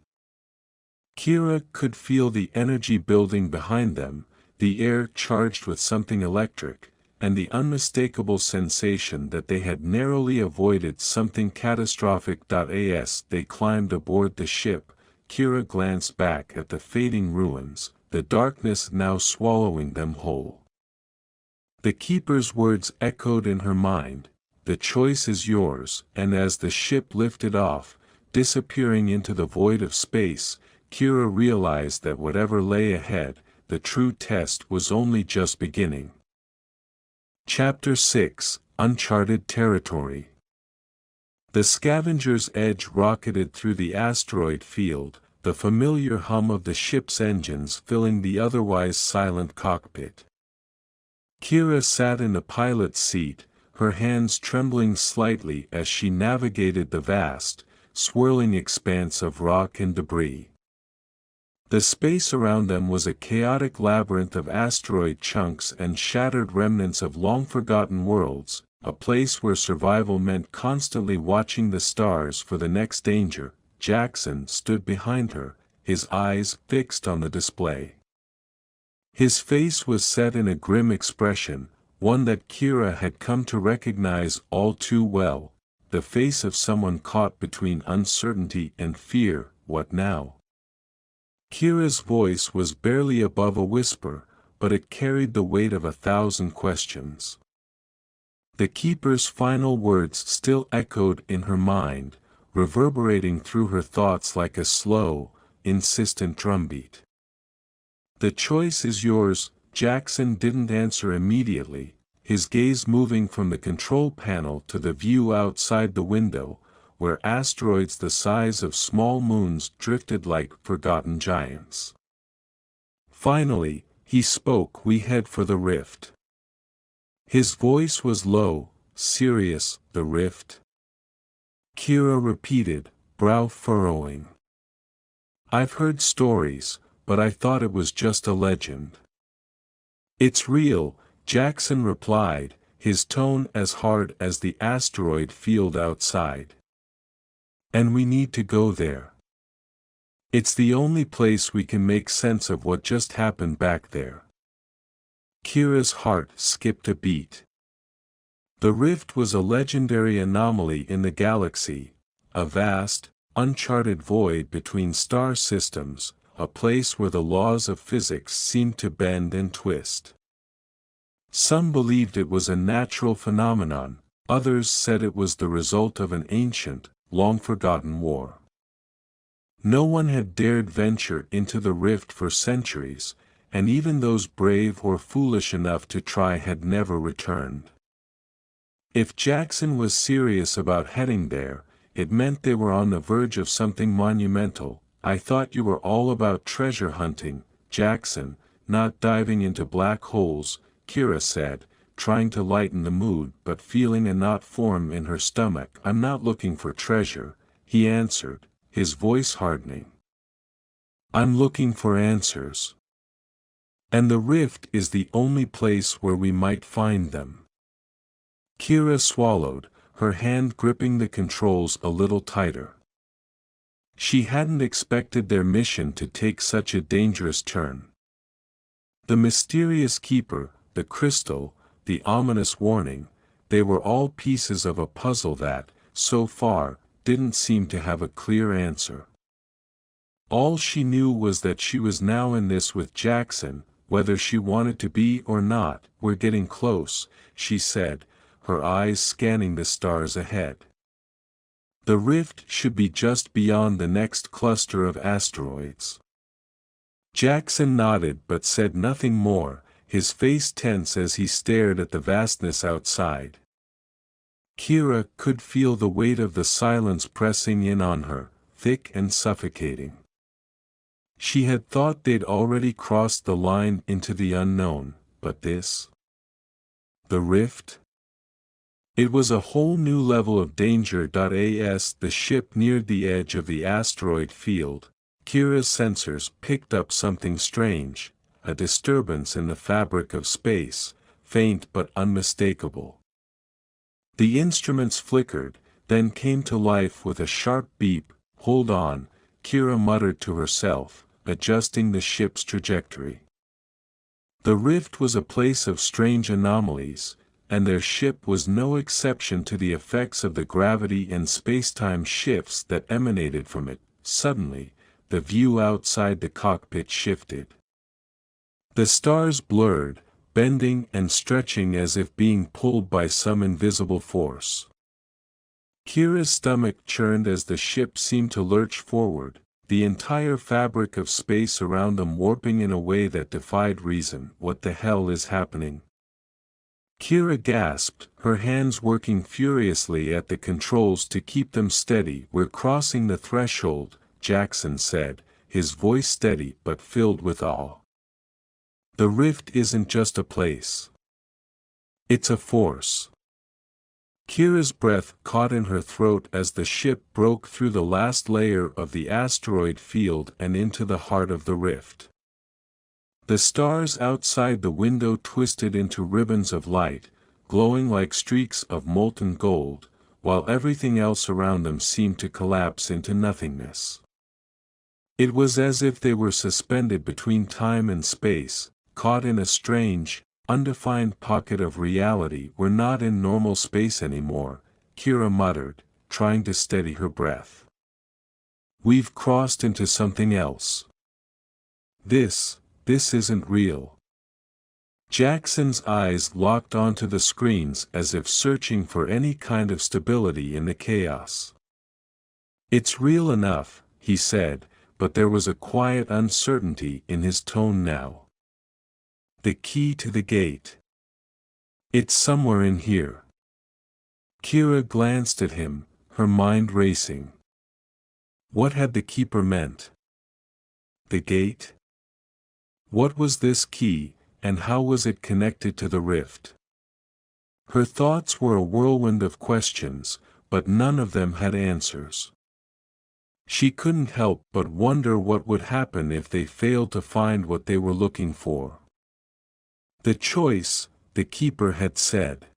Speaker 1: Kira could feel the energy building behind them, the air charged with something electric, and the unmistakable sensation that they had narrowly avoided something catastrophic. As they climbed aboard the ship, Kira glanced back at the fading ruins, the darkness now swallowing them whole. The keeper's words echoed in her mind, "The choice is yours," and as the ship lifted off, disappearing into the void of space, Kira realized that whatever lay ahead, the true test was only just beginning. Chapter 6: Uncharted Territory. The scavenger's edge rocketed through the asteroid field, the familiar hum of the ship's engines filling the otherwise silent cockpit. Kira sat in the pilot's seat, her hands trembling slightly as she navigated the vast, swirling expanse of rock and debris. The space around them was a chaotic labyrinth of asteroid chunks and shattered remnants of long-forgotten worlds, a place where survival meant constantly watching the stars for the next danger. Jackson stood behind her, his eyes fixed on the display. His face was set in a grim expression, one that Kira had come to recognize all too well, the face of someone caught between uncertainty and fear. "What now?" Kira's voice was barely above a whisper, but it carried the weight of 1,000 questions. The keeper's final words still echoed in her mind, reverberating through her thoughts like a slow, insistent drumbeat. "The choice is yours." Jackson didn't answer immediately, his gaze moving from the control panel to the view outside the window, where asteroids the size of small moons drifted like forgotten giants. Finally, he spoke. "We head for the rift." His voice was low, serious. "The rift?" Kira repeated, brow furrowing. "I've heard stories, but I thought it was just a legend." "It's real," Jackson replied, his tone as hard as the asteroid field outside. "And we need to go there. It's the only place we can make sense of what just happened back there." Kira's heart skipped a beat. The rift was a legendary anomaly in the galaxy, a vast, uncharted void between star systems, a place where the laws of physics seemed to bend and twist. Some believed it was a natural phenomenon, Others said it was the result of an ancient, long-forgotten war. No one had dared venture into the rift for centuries, and even those brave or foolish enough to try had never returned. If Jackson was serious about heading there, it meant they were on the verge of something monumental. "I thought you were all about treasure hunting, Jackson, not diving into black holes," Kira said, trying to lighten the mood but feeling a knot form in her stomach. "I'm not looking for treasure," he answered, his voice hardening. "I'm looking for answers. And the rift is the only place where we might find them." Kira swallowed, her hand gripping the controls a little tighter. She hadn't expected their mission to take such a dangerous turn. The mysterious keeper, the crystal, the ominous warning, they were all pieces of a puzzle that, so far, didn't seem to have a clear answer. All she knew was that she was now in this with Jackson, whether she wanted to be or not. "We're getting close," she said, her eyes scanning the stars ahead. The rift should be just beyond the next cluster of asteroids. Jackson nodded but said nothing more, his face tense as he stared at the vastness outside. Kira could feel the weight of the silence pressing in on her, thick and suffocating. She had thought they'd already crossed the line into the unknown, but this? The rift? It was a whole new level of danger. As the ship neared the edge of the asteroid field, Kira's sensors picked up something strange, a disturbance in the fabric of space, faint but unmistakable. The instruments flickered, then came to life with a sharp beep. "Hold on," Kira muttered to herself, adjusting the ship's trajectory. The rift was a place of strange anomalies, and their ship was no exception to the effects of the gravity and spacetime shifts that emanated from it. Suddenly, the view outside the cockpit shifted. The stars blurred, bending and stretching as if being pulled by some invisible force. Kira's stomach churned as the ship seemed to lurch forward, the entire fabric of space around them warping in a way that defied reason. "What the hell is happening?" Kira gasped, her hands working furiously at the controls to keep them steady. "We're crossing the threshold," Jackson said, his voice steady but filled with awe. "The rift isn't just a place. It's a force." Kira's breath caught in her throat as the ship broke through the last layer of the asteroid field and into the heart of the rift. The stars outside the window twisted into ribbons of light, glowing like streaks of molten gold, while everything else around them seemed to collapse into nothingness. It was as if they were suspended between time and space, caught in a strange, undefined pocket of reality. "We're not in normal space anymore," Kira muttered, trying to steady her breath. "We've crossed into something else. This isn't real." Jackson's eyes locked onto the screens as if searching for any kind of stability in the chaos. "It's real enough," he said, but there was a quiet uncertainty in his tone now. "The key to the gate. It's somewhere in here." Kira glanced at him, her mind racing. What had the keeper meant? The gate? What was this key, and how was it connected to the rift? Her thoughts were a whirlwind of questions, but none of them had answers. She couldn't help but wonder what would happen if they failed to find what they were looking for. The choice, the keeper had said.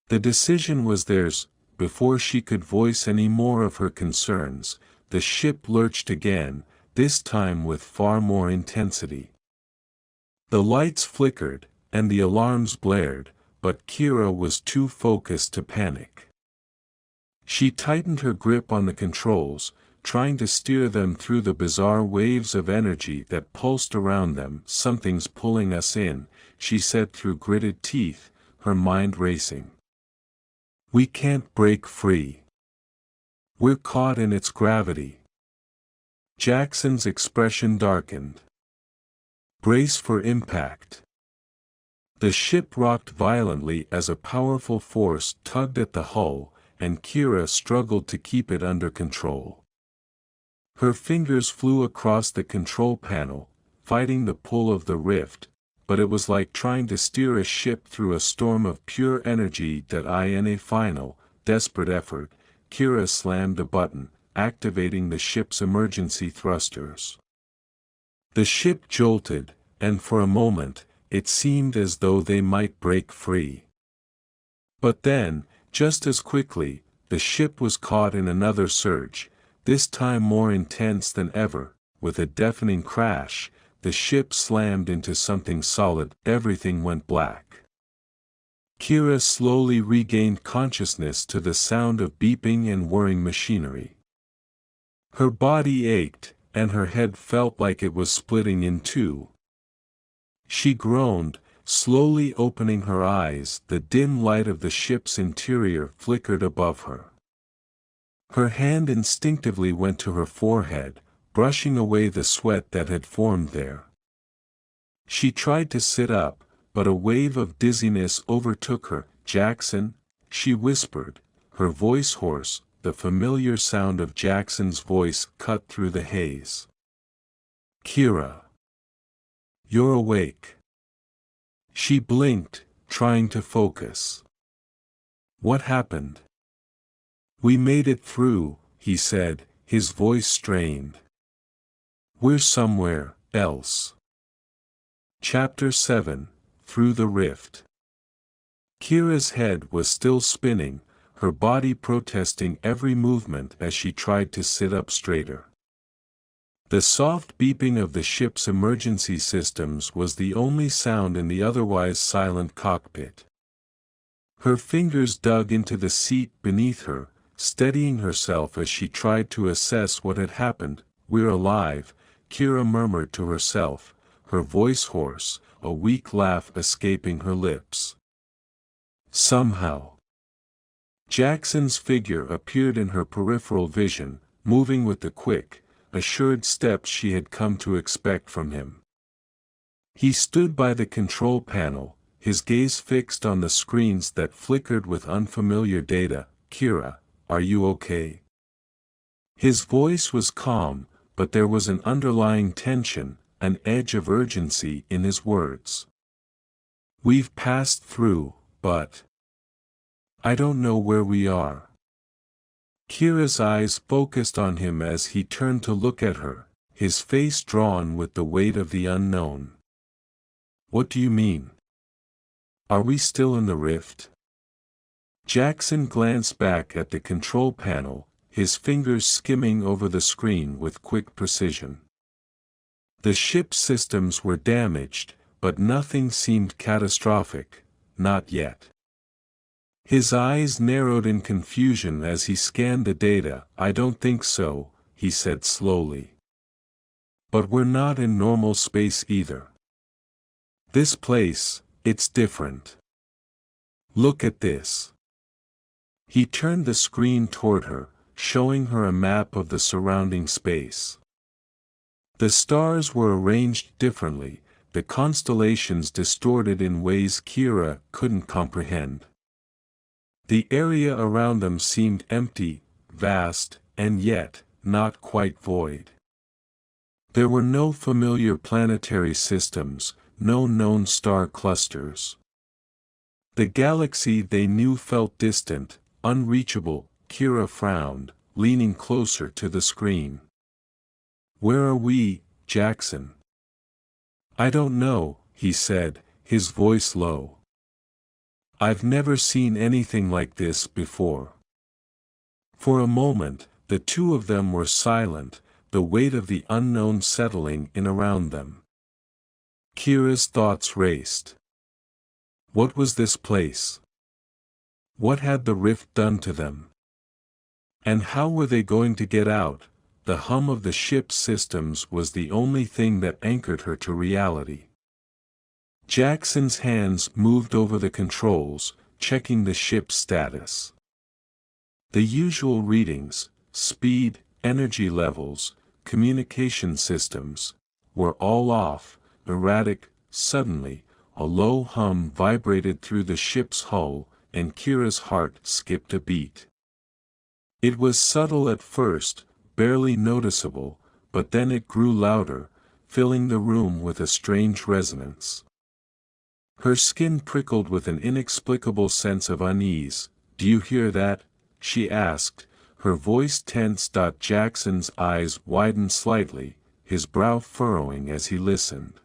Speaker 1: The decision was theirs. Before she could voice any more of her concerns, the ship lurched again, this time with far more intensity. The lights flickered, and the alarms blared, but Kira was too focused to panic. She tightened her grip on the controls, trying to steer them through the bizarre waves of energy that pulsed around them. "Something's pulling us in," she said through gritted teeth, her mind racing. We can't break free. We're caught in its gravity. Jackson's expression darkened. Brace for impact. The ship rocked violently as a powerful force tugged at the hull, and Kira struggled to keep it under control. Her fingers flew across the control panel, fighting the pull of the rift, but it was like trying to steer a ship through a storm of pure energy. In a final, desperate effort, Kira slammed a button, activating the ship's emergency thrusters. The ship jolted, and for a moment, it seemed as though they might break free. But then, just as quickly, the ship was caught in another surge, this time more intense than ever. With a deafening crash, the ship slammed into something solid. Everything went black. Kira slowly regained consciousness to the sound of beeping and whirring machinery. Her body ached, and her head felt like it was splitting in two. She groaned, slowly opening her eyes. The dim light of the ship's interior flickered above her. Her hand instinctively went to her forehead, brushing away the sweat that had formed there. She tried to sit up, but a wave of dizziness overtook her. "Jackson," she whispered, her voice hoarse. The familiar sound of Jackson's voice cut through the haze. "Kira. You're awake." She blinked, trying to focus. "What happened?" "We made it through," he said, his voice strained. "We're somewhere else." Chapter 7, Through the Rift. Kira's head was still spinning, her body protesting every movement as she tried to sit up straighter. The soft beeping of the ship's emergency systems was the only sound in the otherwise silent cockpit. Her fingers dug into the seat beneath her, steadying herself as she tried to assess what had happened. "We're alive," Kira murmured to herself, her voice hoarse, a weak laugh escaping her lips. Somehow. Jackson's figure appeared in her peripheral vision, moving with the quick, assured steps she had come to expect from him. He stood by the control panel, his gaze fixed on the screens that flickered with unfamiliar data. "Kira, are you okay?" His voice was calm, but there was an underlying tension, an edge of urgency in his words. "We've passed through, but I don't know where we are." Kira's eyes focused on him as he turned to look at her, his face drawn with the weight of the unknown. "What do you mean? Are we still in the rift?" Jackson glanced back at the control panel, his fingers skimming over the screen with quick precision. The ship's systems were damaged, but nothing seemed catastrophic, not yet. His eyes narrowed in confusion as he scanned the data. "I don't think so," he said slowly. "But we're not in normal space either. This place, it's different. Look at this." He turned the screen toward her, showing her a map of the surrounding space. The stars were arranged differently, the constellations distorted in ways Kira couldn't comprehend. The area around them seemed empty, vast, and yet, not quite void. There were no familiar planetary systems, no known star clusters. The galaxy they knew felt distant, unreachable. Kira frowned, leaning closer to the screen. "Where are we, Jackson?" "I don't know," he said, his voice low. "I've never seen anything like this before." For a moment, the two of them were silent, the weight of the unknown settling in around them. Kira's thoughts raced. What was this place? What had the rift done to them? And how were they going to get out? The hum of the ship's systems was the only thing that anchored her to reality. Jackson's hands moved over the controls, checking the ship's status. The usual readings, speed, energy levels, communication systems, were all off, erratic. Suddenly, a low hum vibrated through the ship's hull, and Kira's heart skipped a beat. It was subtle at first, barely noticeable, but then it grew louder, filling the room with a strange resonance. Her skin prickled with an inexplicable sense of unease. "Do you hear that?" she asked, her voice tense. Jackson's eyes widened slightly, his brow furrowing as he listened.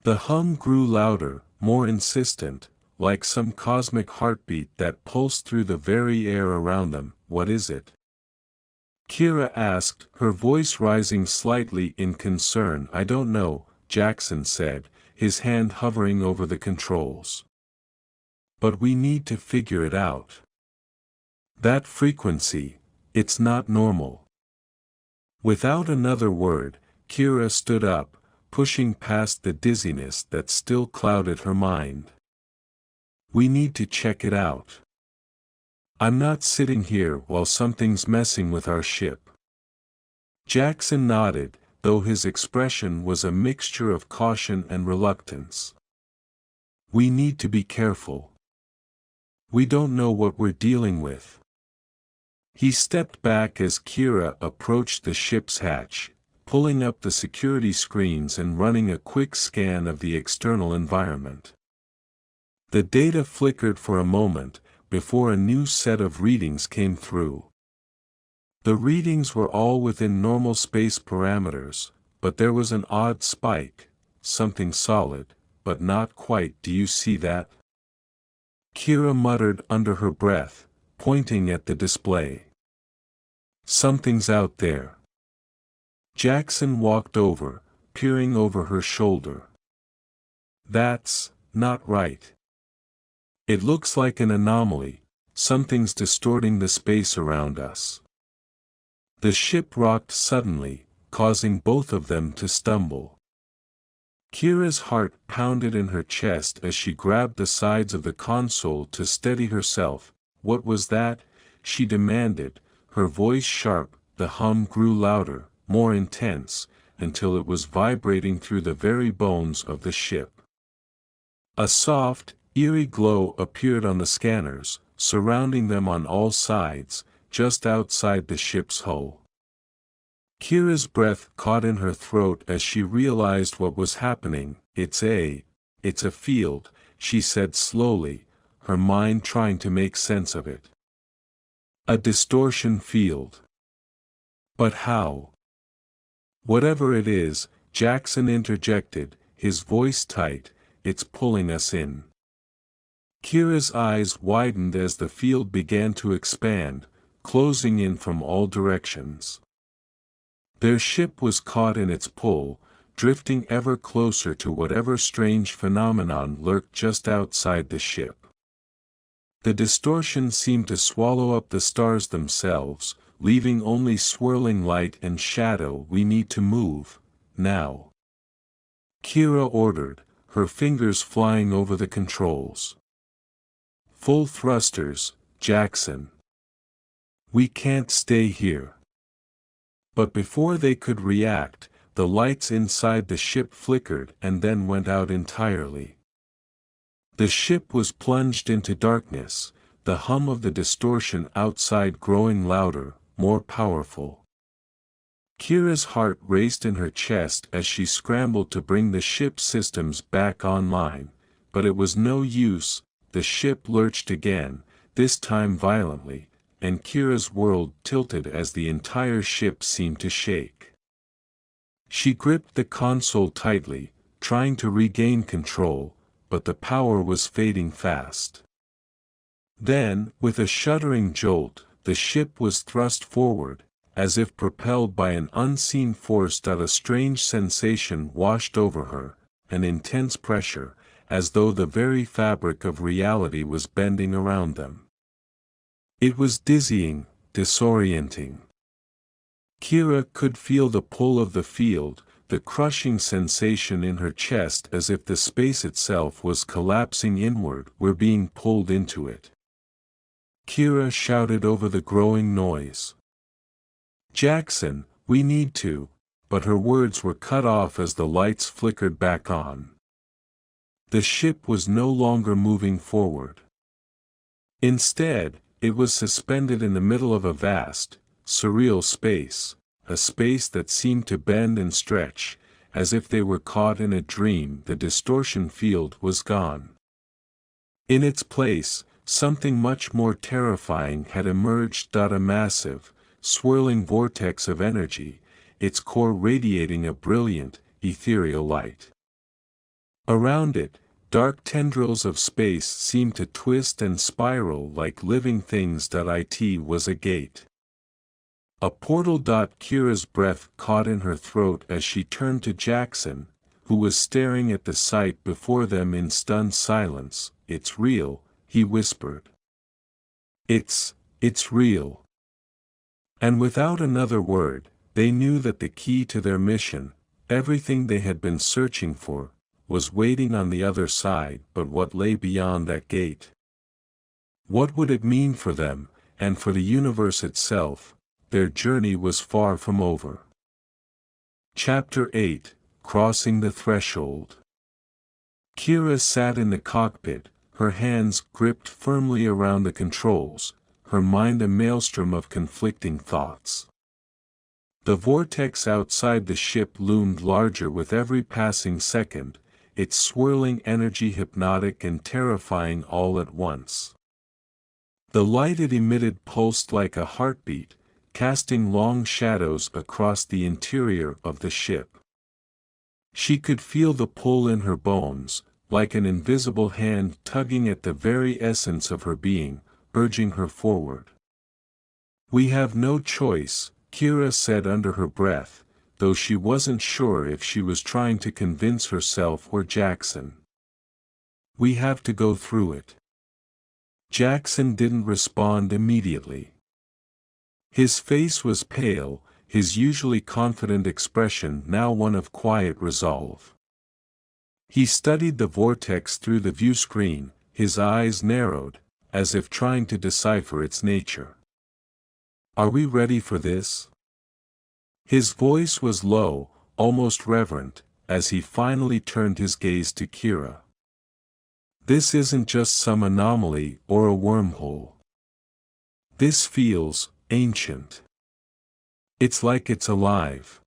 Speaker 1: The hum grew louder, more insistent, like some cosmic heartbeat that pulsed through the very air around them. "What is it?" Kira asked, her voice rising slightly in concern. "I don't know," Jackson said, his hand hovering over the controls. "But we need to figure it out. That frequency, it's not normal." Without another word, Kira stood up, pushing past the dizziness that still clouded her mind. "We need to check it out. I'm not sitting here while something's messing with our ship." Jackson nodded, though his expression was a mixture of caution and reluctance. "We need to be careful. We don't know what we're dealing with." He stepped back as Kira approached the ship's hatch, pulling up the security screens and running a quick scan of the external environment. The data flickered for a moment, before a new set of readings came through. The readings were all within normal space parameters, but there was an odd spike, something solid, but not quite. "Do you see that?" Kira muttered under her breath, pointing at the display. "Something's out there." Jackson walked over, peering over her shoulder. "That's not right. It looks like an anomaly, something's distorting the space around us." The ship rocked suddenly, causing both of them to stumble. Kira's heart pounded in her chest as she grabbed the sides of the console to steady herself. "What was that?" she demanded, her voice sharp. The hum grew louder, more intense, until it was vibrating through the very bones of the ship. A soft, eerie glow appeared on the scanners, surrounding them on all sides, just outside the ship's hull. Kira's breath caught in her throat as she realized what was happening. It's a field," she said slowly, her mind trying to make sense of it. "A distortion field. But how?" "Whatever it is," Jackson interjected, his voice tight, "it's pulling us in." Kira's eyes widened as the field began to expand, closing in from all directions. Their ship was caught in its pull, drifting ever closer to whatever strange phenomenon lurked just outside the ship. The distortion seemed to swallow up the stars themselves, leaving only swirling light and shadow. "We need to move, now," Kira ordered, her fingers flying over the controls. "Full thrusters, Jackson. We can't stay here." But before they could react, the lights inside the ship flickered and then went out entirely. The ship was plunged into darkness, the hum of the distortion outside growing louder, more powerful. Kira's heart raced in her chest as she scrambled to bring the ship's systems back online, but it was no use. The ship lurched again, this time violently, and Kira's world tilted as the entire ship seemed to shake. She gripped the console tightly, trying to regain control, but the power was fading fast. Then, with a shuddering jolt, the ship was thrust forward, as if propelled by an unseen force. A strange sensation washed over her, an intense pressure, as though the very fabric of reality was bending around them. It was dizzying, disorienting. Kira could feel the pull of the field, the crushing sensation in her chest, as if the space itself was collapsing inward. "We're being pulled into it." Kira shouted over the growing noise. "Jackson, we need to," but her words were cut off as the lights flickered back on. The ship was no longer moving forward. Instead, it was suspended in the middle of a vast, surreal space, a space that seemed to bend and stretch, as if they were caught in a dream. The distortion field was gone. In its place, something much more terrifying had emerged. A massive, swirling vortex of energy, its core radiating a brilliant, ethereal light. Around it, dark tendrils of space seemed to twist and spiral like living things. It was a gate. A portal. Kira's breath caught in her throat as she turned to Jackson, who was staring at the sight before them in stunned silence. "It's real," he whispered. It's real." And without another word, they knew that the key to their mission, everything they had been searching for, was waiting on the other side. But what lay beyond that gate? What would it mean for them, and for the universe itself? Their journey was far from over. Chapter 8: Crossing the Threshold. Kira sat in the cockpit, her hands gripped firmly around the controls, her mind a maelstrom of conflicting thoughts. The vortex outside the ship loomed larger with every passing second, its swirling energy hypnotic and terrifying all at once. The light it emitted pulsed like a heartbeat, casting long shadows across the interior of the ship. She could feel the pull in her bones, like an invisible hand tugging at the very essence of her being, urging her forward. "We have no choice," Kira said under her breath, though she wasn't sure if she was trying to convince herself or Jackson. "We have to go through it." Jackson didn't respond immediately. His face was pale, his usually confident expression now one of quiet resolve. He studied the vortex through the view screen, his eyes narrowed, as if trying to decipher its nature. "Are we ready for this?" His voice was low, almost reverent, as he finally turned his gaze to Kira. "This isn't just some anomaly or a wormhole. This feels ancient. It's like it's alive.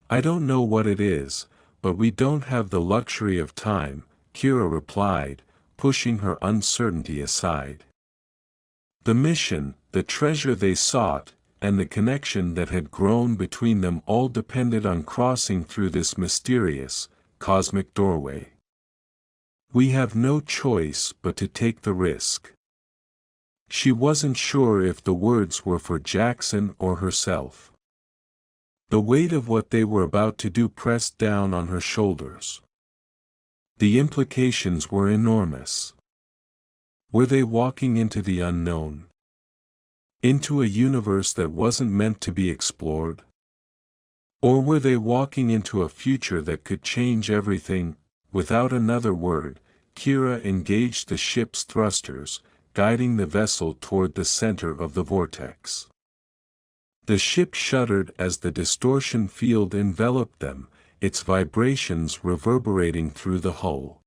Speaker 1: I don't know what it is, but we don't have the luxury of time," Kira replied, pushing her uncertainty aside. The mission, the treasure they sought, and the connection that had grown between them all depended on crossing through this mysterious, cosmic doorway. "We have no choice but to take the risk." She wasn't sure if the words were for Jackson or herself. The weight of what they were about to do pressed down on her shoulders. The implications were enormous. Were they walking into the unknown? Into a universe that wasn't meant to be explored? Or were they walking into a future that could change everything? Without another word, Kira engaged the ship's thrusters, guiding the vessel toward the center of the vortex. The ship shuddered as the distortion field enveloped them, its vibrations reverberating through the hull.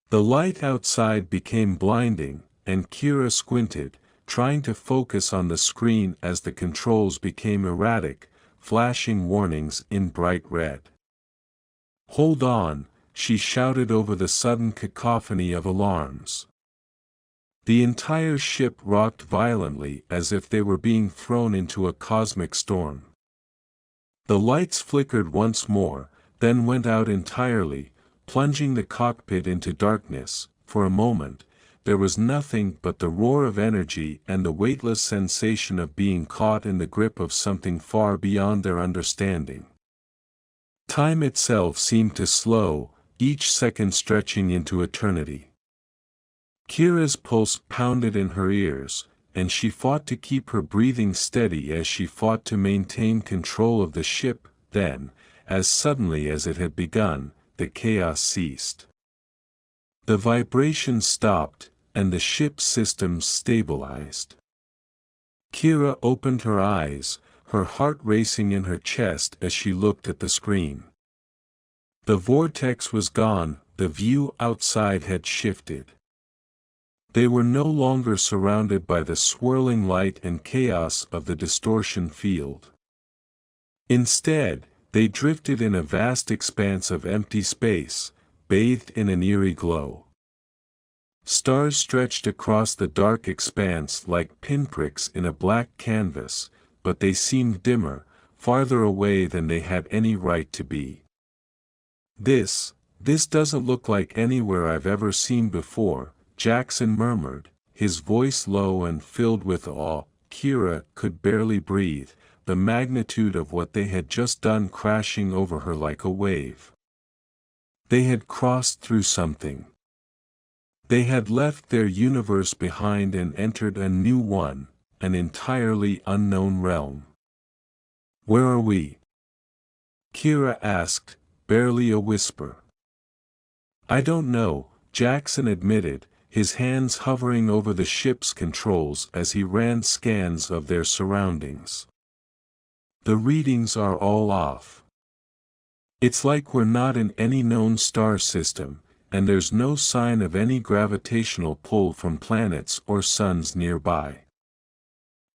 Speaker 1: The light outside became blinding, and Kira squinted, trying to focus on the screen as the controls became erratic, flashing warnings in bright red. "Hold on," she shouted over the sudden cacophony of alarms. The entire ship rocked violently as if they were being thrown into a cosmic storm. The lights flickered once more, then went out entirely, plunging the cockpit into darkness. For a moment, there was nothing but the roar of energy and the weightless sensation of being caught in the grip of something far beyond their understanding. Time itself seemed to slow, each second stretching into eternity. Kira's pulse pounded in her ears, and she fought to keep her breathing steady as she fought to maintain control of the ship. Then, as suddenly as it had begun, the chaos ceased. The vibrations stopped, and the ship's systems stabilized. Kira opened her eyes, her heart racing in her chest as she looked at the screen. The vortex was gone, the view outside had shifted. They were no longer surrounded by the swirling light and chaos of the distortion field. Instead, they drifted in a vast expanse of empty space, bathed in an eerie glow. Stars stretched across the dark expanse like pinpricks in a black canvas, but they seemed dimmer, farther away than they had any right to be. This doesn't look like anywhere I've ever seen before," Jackson murmured, his voice low and filled with awe. Kira could barely breathe, the magnitude of what they had just done crashing over her like a wave. They had crossed through something. They had left their universe behind and entered a new one, an entirely unknown realm. "Where are we?" Kira asked, barely a whisper. "I don't know," Jackson admitted, his hands hovering over the ship's controls as he ran scans of their surroundings. "The readings are all off. It's like we're not in any known star system, and there's no sign of any gravitational pull from planets or suns nearby."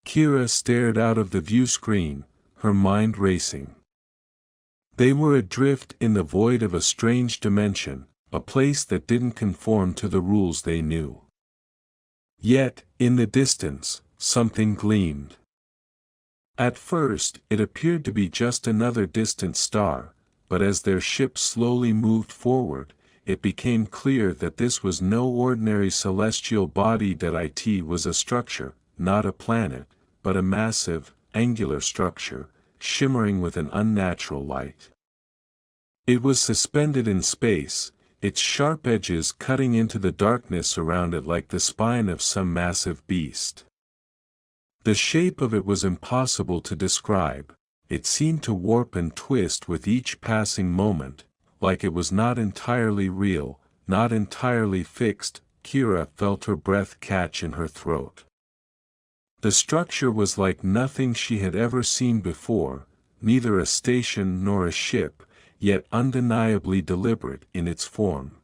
Speaker 1: Kira stared out of the view screen, her mind racing. They were adrift in the void of a strange dimension, a place that didn't conform to the rules they knew. Yet, in the distance, something gleamed. At first, it appeared to be just another distant star, but as their ship slowly moved forward, it became clear that this was no ordinary celestial body. That it was a structure, not a planet, but a massive, angular structure, shimmering with an unnatural light. It was suspended in space, its sharp edges cutting into the darkness around it like the spine of some massive beast. The shape of it was impossible to describe. It seemed to warp and twist with each passing moment, like it was not entirely real, not entirely fixed. Kira felt her breath catch in her throat. The structure was like nothing she had ever seen before, neither a station nor a ship, yet undeniably deliberate in its form.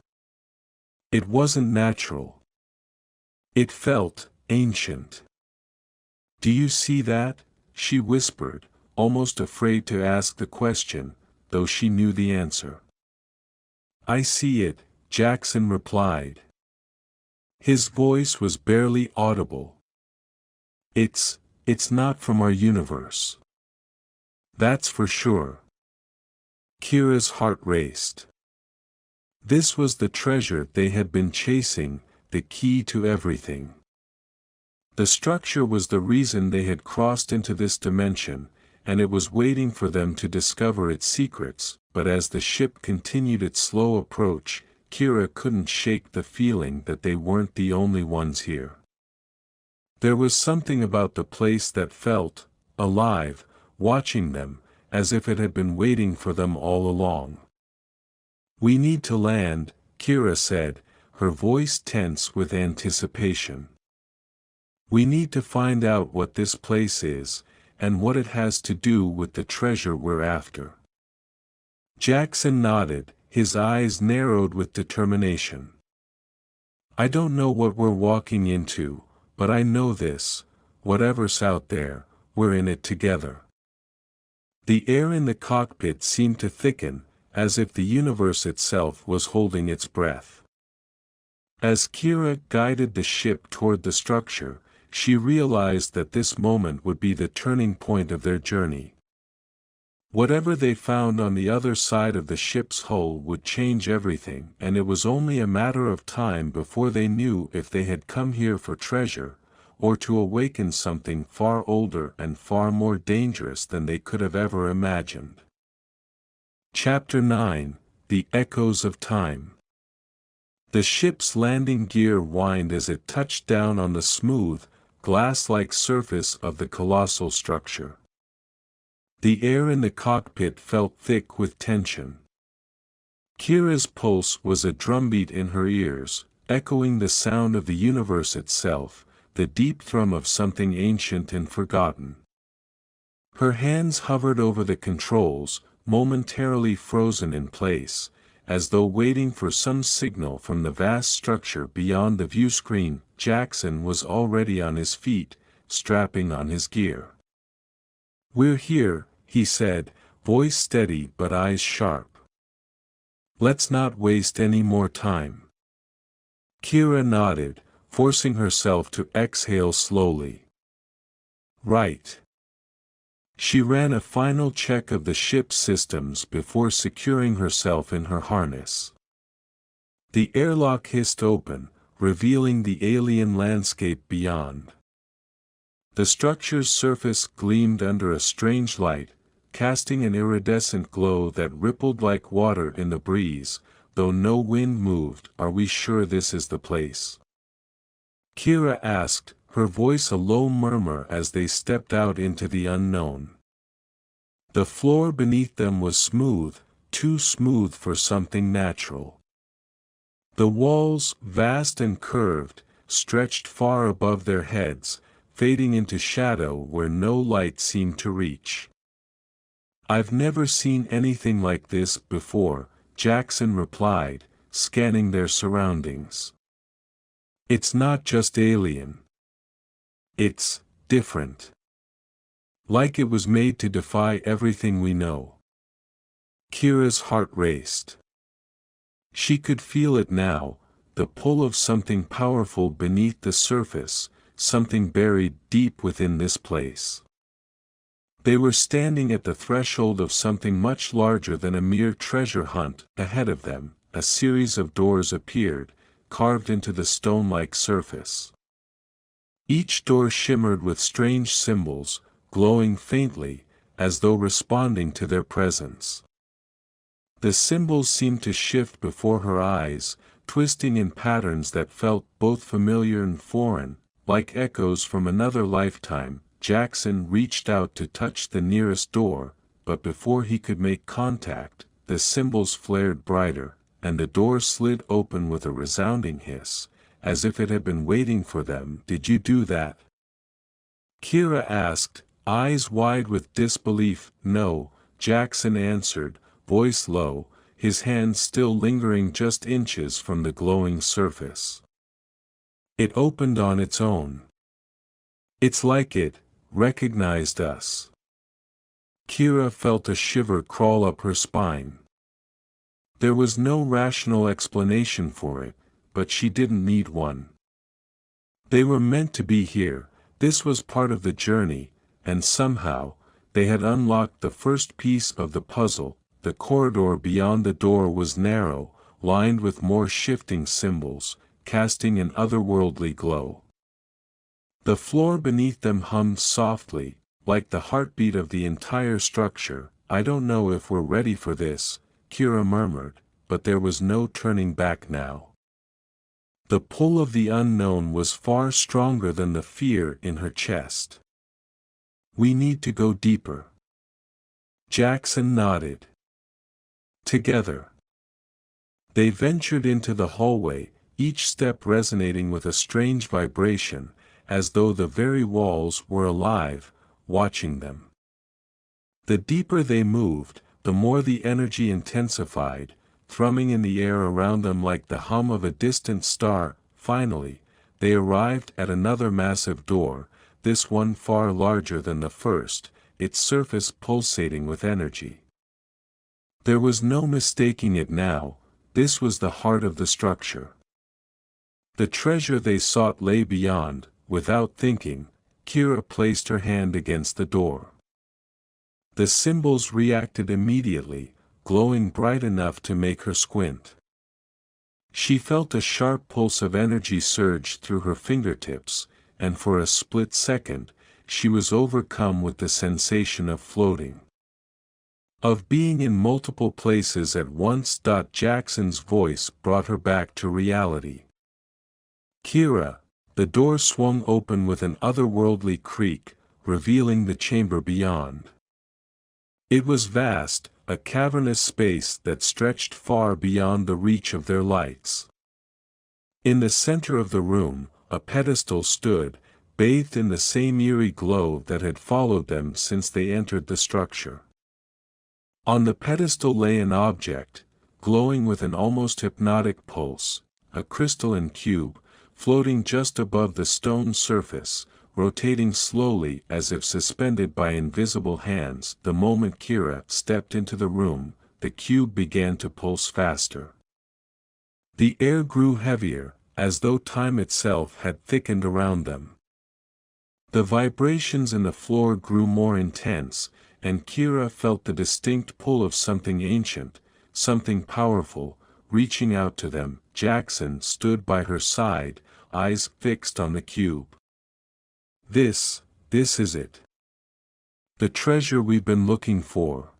Speaker 1: It wasn't natural. It felt ancient. "Do you see that?" she whispered, almost afraid to ask the question, though she knew the answer. "I see it," Jackson replied. His voice was barely audible. It's not from our universe. That's for sure." Kira's heart raced. This was the treasure they had been chasing, the key to everything. The structure was the reason they had crossed into this dimension, and it was waiting for them to discover its secrets. But as the ship continued its slow approach, Kira couldn't shake the feeling that they weren't the only ones here. There was something about the place that felt alive, watching them, as if it had been waiting for them all along. "We need to land," Kira said, her voice tense with anticipation. "We need to find out what this place is, and what it has to do with the treasure we're after." Jackson nodded, his eyes narrowed with determination. "I don't know what we're walking into, but I know this: whatever's out there, we're in it together." The air in the cockpit seemed to thicken, as if the universe itself was holding its breath. As Kira guided the ship toward the structure, she realized that this moment would be the turning point of their journey. Whatever they found on the other side of the ship's hull would change everything, and it was only a matter of time before they knew if they had come here for treasure, or to awaken something far older and far more dangerous than they could have ever imagined. Chapter 9: The Echoes of Time. The ship's landing gear whined as it touched down on the smooth, glass-like surface of the colossal structure. The air in the cockpit felt thick with tension. Kira's pulse was a drumbeat in her ears, echoing the sound of the universe itself, the deep thrum of something ancient and forgotten. Her hands hovered over the controls, momentarily frozen in place, as though waiting for some signal from the vast structure beyond the viewscreen. Jackson was already on his feet, strapping on his gear. "We're here," he said, voice steady but eyes sharp. "Let's not waste any more time." Kira nodded, forcing herself to exhale slowly. "Right." She ran a final check of the ship's systems before securing herself in her harness. The airlock hissed open, revealing the alien landscape beyond. The structure's surface gleamed under a strange light, casting an iridescent glow that rippled like water in the breeze, though no wind moved. "Are we sure this is the place?" Kira asked, her voice a low murmur as they stepped out into the unknown. The floor beneath them was smooth, too smooth for something natural. The walls, vast and curved, stretched far above their heads, fading into shadow where no light seemed to reach. "I've never seen anything like this before," Jackson replied, scanning their surroundings. "It's not just alien. It's different. Like it was made to defy everything we know." Kira's heart raced. She could feel it now, the pull of something powerful beneath the surface, something buried deep within this place. They were standing at the threshold of something much larger than a mere treasure hunt. Ahead of them, a series of doors appeared, carved into the stone-like surface. Each door shimmered with strange symbols, glowing faintly, as though responding to their presence. The symbols seemed to shift before her eyes, twisting in patterns that felt both familiar and foreign, like echoes from another lifetime. Jackson reached out to touch the nearest door, but before he could make contact, the symbols flared brighter, and the door slid open with a resounding hiss, as if it had been waiting for them. "Did you do that?" Kira asked, eyes wide with disbelief. "No," Jackson answered, voice low, his hand still lingering just inches from the glowing surface. "It opened on its own. It's like it recognized us." Kira felt a shiver crawl up her spine. There was no rational explanation for it, but she didn't need one. They were meant to be here, this was part of the journey, and somehow, they had unlocked the first piece of the puzzle. The corridor beyond the door was narrow, lined with more shifting symbols, casting an otherworldly glow. The floor beneath them hummed softly, like the heartbeat of the entire structure. "I don't know if we're ready for this," Kira murmured, but there was no turning back now. The pull of the unknown was far stronger than the fear in her chest. "We need to go deeper." Jackson nodded. Together, they ventured into the hallway, each step resonating with a strange vibration, as though the very walls were alive, watching them. The deeper they moved, the more the energy intensified, thrumming in the air around them like the hum of a distant star. Finally, they arrived at another massive door, this one far larger than the first, its surface pulsating with energy. There was no mistaking it now, this was the heart of the structure. The treasure they sought lay beyond. Without thinking, Kira placed her hand against the door. The symbols reacted immediately, glowing bright enough to make her squint. She felt a sharp pulse of energy surge through her fingertips, and for a split second, she was overcome with the sensation of floating. Of being in multiple places at once. Jackson's voice brought her back to reality. "Kira." The door swung open with an otherworldly creak, revealing the chamber beyond. It was vast, a cavernous space that stretched far beyond the reach of their lights. In the center of the room, a pedestal stood, bathed in the same eerie glow that had followed them since they entered the structure. On the pedestal lay an object, glowing with an almost hypnotic pulse, a crystalline cube, floating just above the stone surface, rotating slowly as if suspended by invisible hands. The moment Kira stepped into the room, the cube began to pulse faster. The air grew heavier, as though time itself had thickened around them. The vibrations in the floor grew more intense, and Kira felt the distinct pull of something ancient, something powerful, reaching out to them. Jackson stood by her side, eyes fixed on the cube. This is it. The treasure we've been looking for.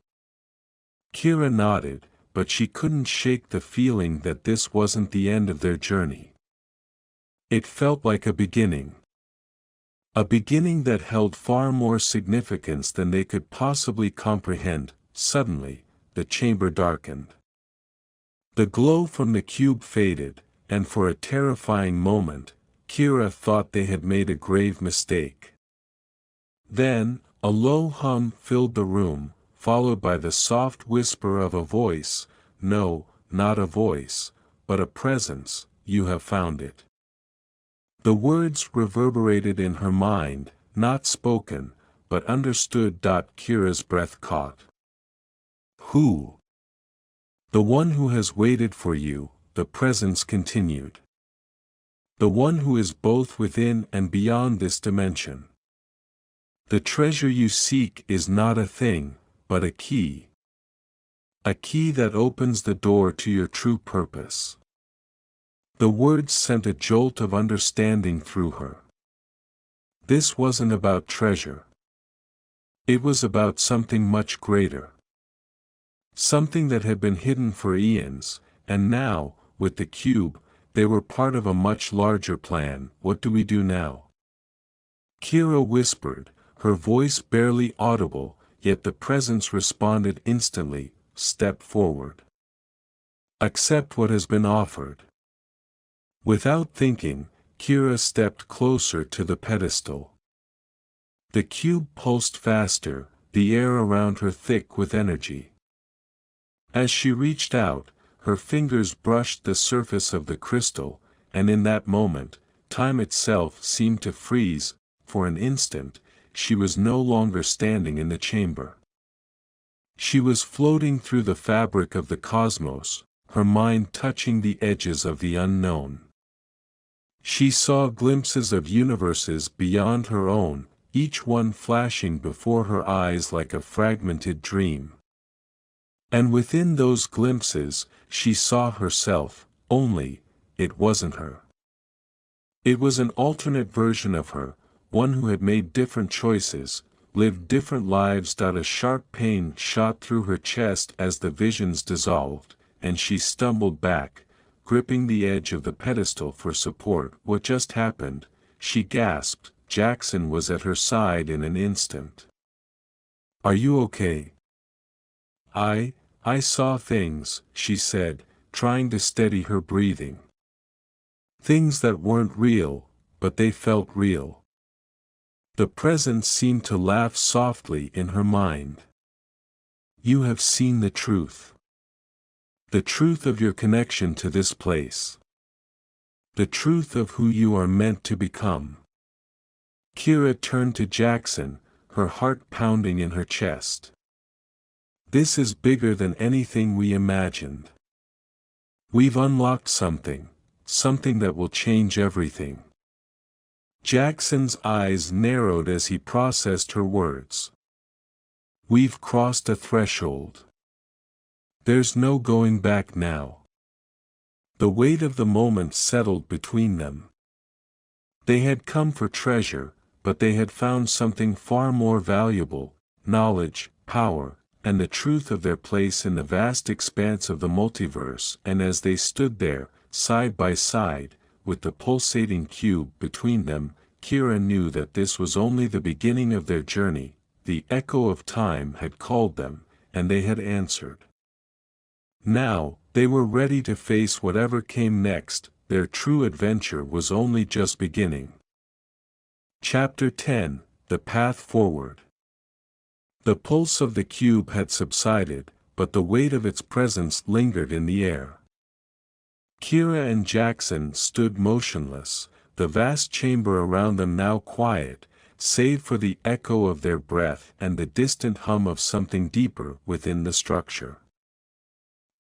Speaker 1: Kira nodded, but she couldn't shake the feeling that this wasn't the end of their journey. It felt like a beginning. A beginning that held far more significance than they could possibly comprehend. Suddenly, the chamber darkened. The glow from the cube faded, and for a terrifying moment, Kira thought they had made a grave mistake. Then, a low hum filled the room, followed by the soft whisper of a voice. No, not a voice, but a presence. You have found it. The words reverberated in her mind, not spoken, but understood. Kira's breath caught. Who? The one who has waited for you, the presence continued. The one who is both within and beyond this dimension. The treasure you seek is not a thing, but a key. A key that opens the door to your true purpose. The words sent a jolt of understanding through her. This wasn't about treasure. It was about something much greater. Something that had been hidden for eons, and now, with the cube, they were part of a much larger plan. What do we do now? Kira whispered, her voice barely audible, yet the presence responded instantly. Step forward. Accept what has been offered. Without thinking, Kira stepped closer to the pedestal. The cube pulsed faster, the air around her thick with energy. As she reached out, her fingers brushed the surface of the crystal, and in that moment, time itself seemed to freeze. For an instant, she was no longer standing in the chamber. She was floating through the fabric of the cosmos, her mind touching the edges of the unknown. She saw glimpses of universes beyond her own, each one flashing before her eyes like a fragmented dream. And within those glimpses, she saw herself, only, it wasn't her. It was an alternate version of her, one who had made different choices, lived different lives. A sharp pain shot through her chest as the visions dissolved, and she stumbled back, gripping the edge of the pedestal for support. What just happened? She gasped. Jackson was at her side in an instant. Are you okay? I saw things, she said, trying to steady her breathing. Things that weren't real, but they felt real. The presence seemed to laugh softly in her mind. You have seen the truth. The truth of your connection to this place. The truth of who you are meant to become. Kira turned to Jackson, her heart pounding in her chest. This is bigger than anything we imagined. We've unlocked something that will change everything. Jackson's eyes narrowed as he processed her words. We've crossed a threshold. There's no going back now. The weight of the moment settled between them. They had come for treasure, but they had found something far more valuable: knowledge, power, and the truth of their place in the vast expanse of the multiverse. And as they stood there, side by side, with the pulsating cube between them, Kira knew that this was only the beginning of their journey. The echo of time had called them, and they had answered. Now, they were ready to face whatever came next. their true adventure was only just beginning. Chapter 10: The Path Forward. The pulse of the cube had subsided, but the weight of its presence lingered in the air. Kira and Jackson stood motionless, the vast chamber around them now quiet, save for the echo of their breath and the distant hum of something deeper within the structure.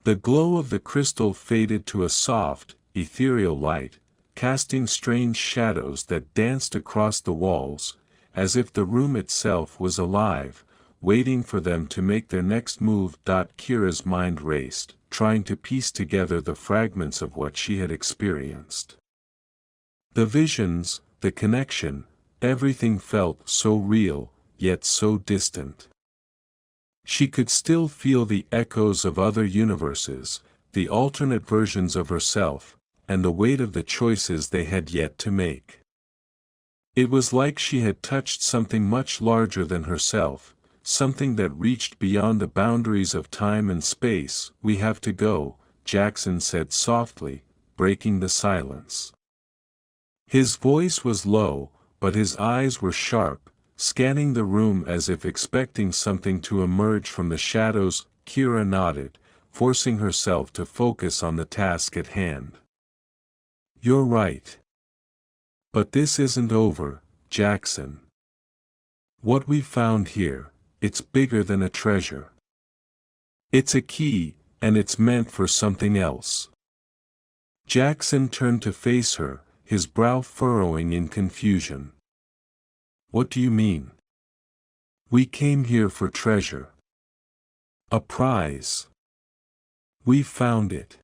Speaker 1: The glow of the crystal faded to a soft, ethereal light, casting strange shadows that danced across the walls, as if the room itself was alive, waiting for them to make their next move. Kira's mind raced, trying to piece together the fragments of what she had experienced. The visions, the connection, everything felt so real, yet so distant. She could still feel the echoes of other universes, the alternate versions of herself, and the weight of the choices they had yet to make. It was like she had touched something much larger than herself, something that reached beyond the boundaries of time and space. "We have to go," Jackson said softly, breaking the silence. His voice was low, but his eyes were sharp, scanning the room as if expecting something to emerge from the shadows. Kira nodded, forcing herself to focus on the task at hand. "You're right. But this isn't over, Jackson. What we've found here, it's bigger than a treasure. It's a key, and it's meant for something else." Jackson turned to face her, his brow furrowing in confusion. "What do you mean?" "We came here for treasure. A prize. We found it."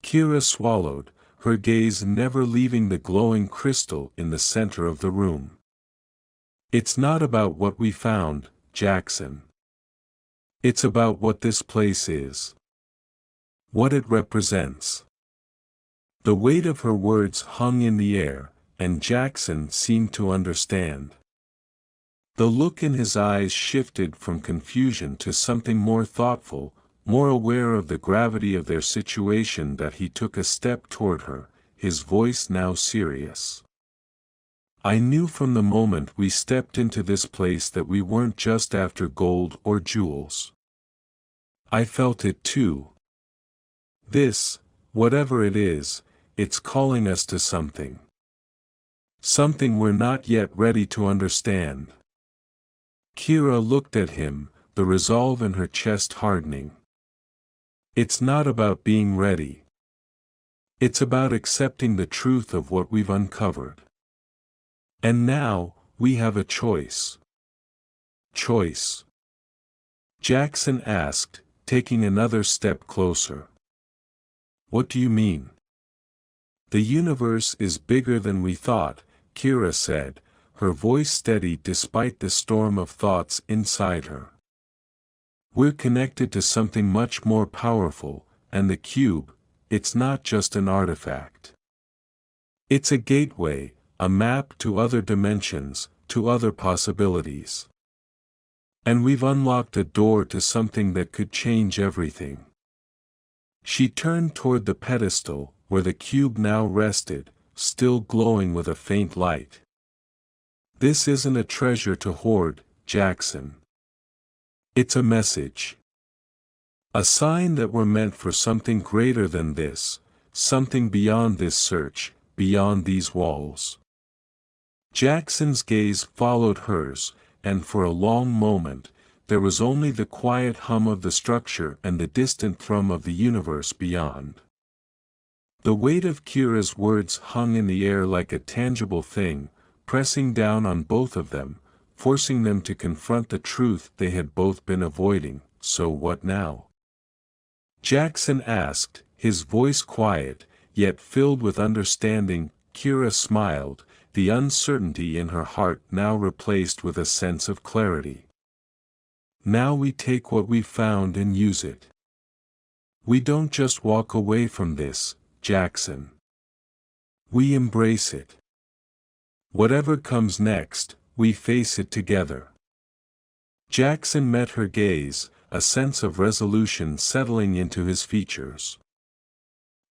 Speaker 1: Kira swallowed, her gaze never leaving the glowing crystal in the center of the room. "It's not about what we found, Jackson. It's about what this place is. What it represents." The weight of her words hung in the air, and Jackson seemed to understand. The look in his eyes shifted from confusion to something more thoughtful, more aware of the gravity of their situation. That he took a step toward her, his voice now serious. "I knew from the moment we stepped into this place that we weren't just after gold or jewels. I felt it too. This, whatever it is, it's calling us to something. Something we're not yet ready to understand." Kira looked at him, the resolve in her chest hardening. "It's not about being ready. It's about accepting the truth of what we've uncovered. And now, we have a choice." "Choice?" Jackson asked, taking another step closer. "What do you mean?" "The universe is bigger than we thought," Kira said, her voice steady despite the storm of thoughts inside her. "We're connected to something much more powerful, and the cube, it's not just an artifact. It's a gateway, a map to other dimensions, to other possibilities. And we've unlocked a door to something that could change everything." She turned toward the pedestal, where the cube now rested, still glowing with a faint light. "This isn't a treasure to hoard, Jackson. It's a message. A sign that we're meant for something greater than this, something beyond this search, beyond these walls." Jackson's gaze followed hers, and for a long moment, there was only the quiet hum of the structure and the distant thrum of the universe beyond. The weight of Kira's words hung in the air like a tangible thing, pressing down on both of them, forcing them to confront the truth they had both been avoiding. "So what now?" Jackson asked, his voice quiet, yet filled with understanding. Kira smiled, the uncertainty in her heart now replaced with a sense of clarity. "Now we take what we found and use it. We don't just walk away from this, Jackson. We embrace it. Whatever comes next, we face it together." Jackson met her gaze, a sense of resolution settling into his features.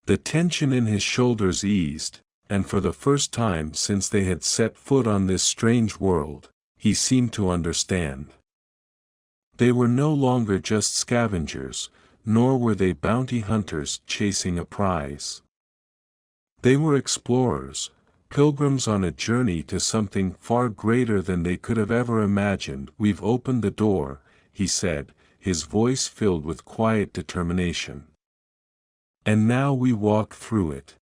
Speaker 1: The tension in his shoulders eased, and for the first time since they had set foot on this strange world, he seemed to understand. They were no longer just scavengers, nor were they bounty hunters chasing a prize. They were explorers, pilgrims on a journey to something far greater than they could have ever imagined. "We've opened the door," he said, his voice filled with quiet determination. "And now we walk through it."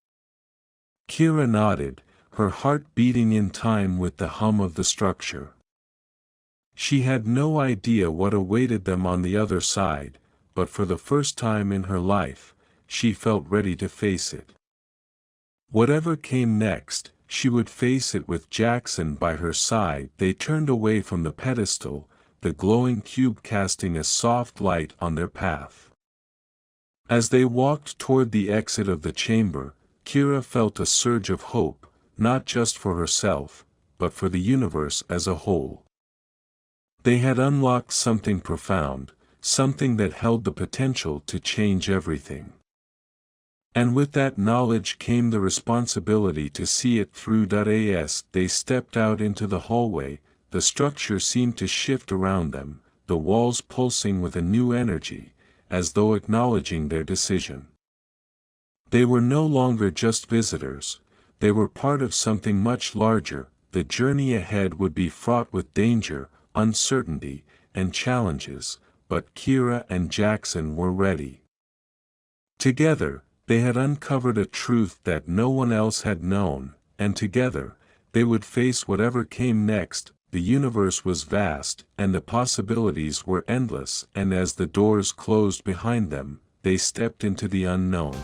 Speaker 1: Kira nodded, her heart beating in time with the hum of the structure. She had no idea what awaited them on the other side, but for the first time in her life, she felt ready to face it. Whatever came next, she would face it with Jackson by her side. They turned away from the pedestal, the glowing cube casting a soft light on their path. As they walked toward the exit of the chamber, Kira felt a surge of hope, not just for herself, but for the universe as a whole. They had unlocked something profound, something that held the potential to change everything. And with that knowledge came the responsibility to see it through. As they stepped out into the hallway, the structure seemed to shift around them, the walls pulsing with a new energy, as though acknowledging their decision. They were no longer just visitors, they were part of something much larger. The journey ahead would be fraught with danger, uncertainty, and challenges, but Kira and Jackson were ready. Together, they had uncovered a truth that no one else had known, and together, they would face whatever came next. The universe was vast, and the possibilities were endless, and as the doors closed behind them, they stepped into the unknown.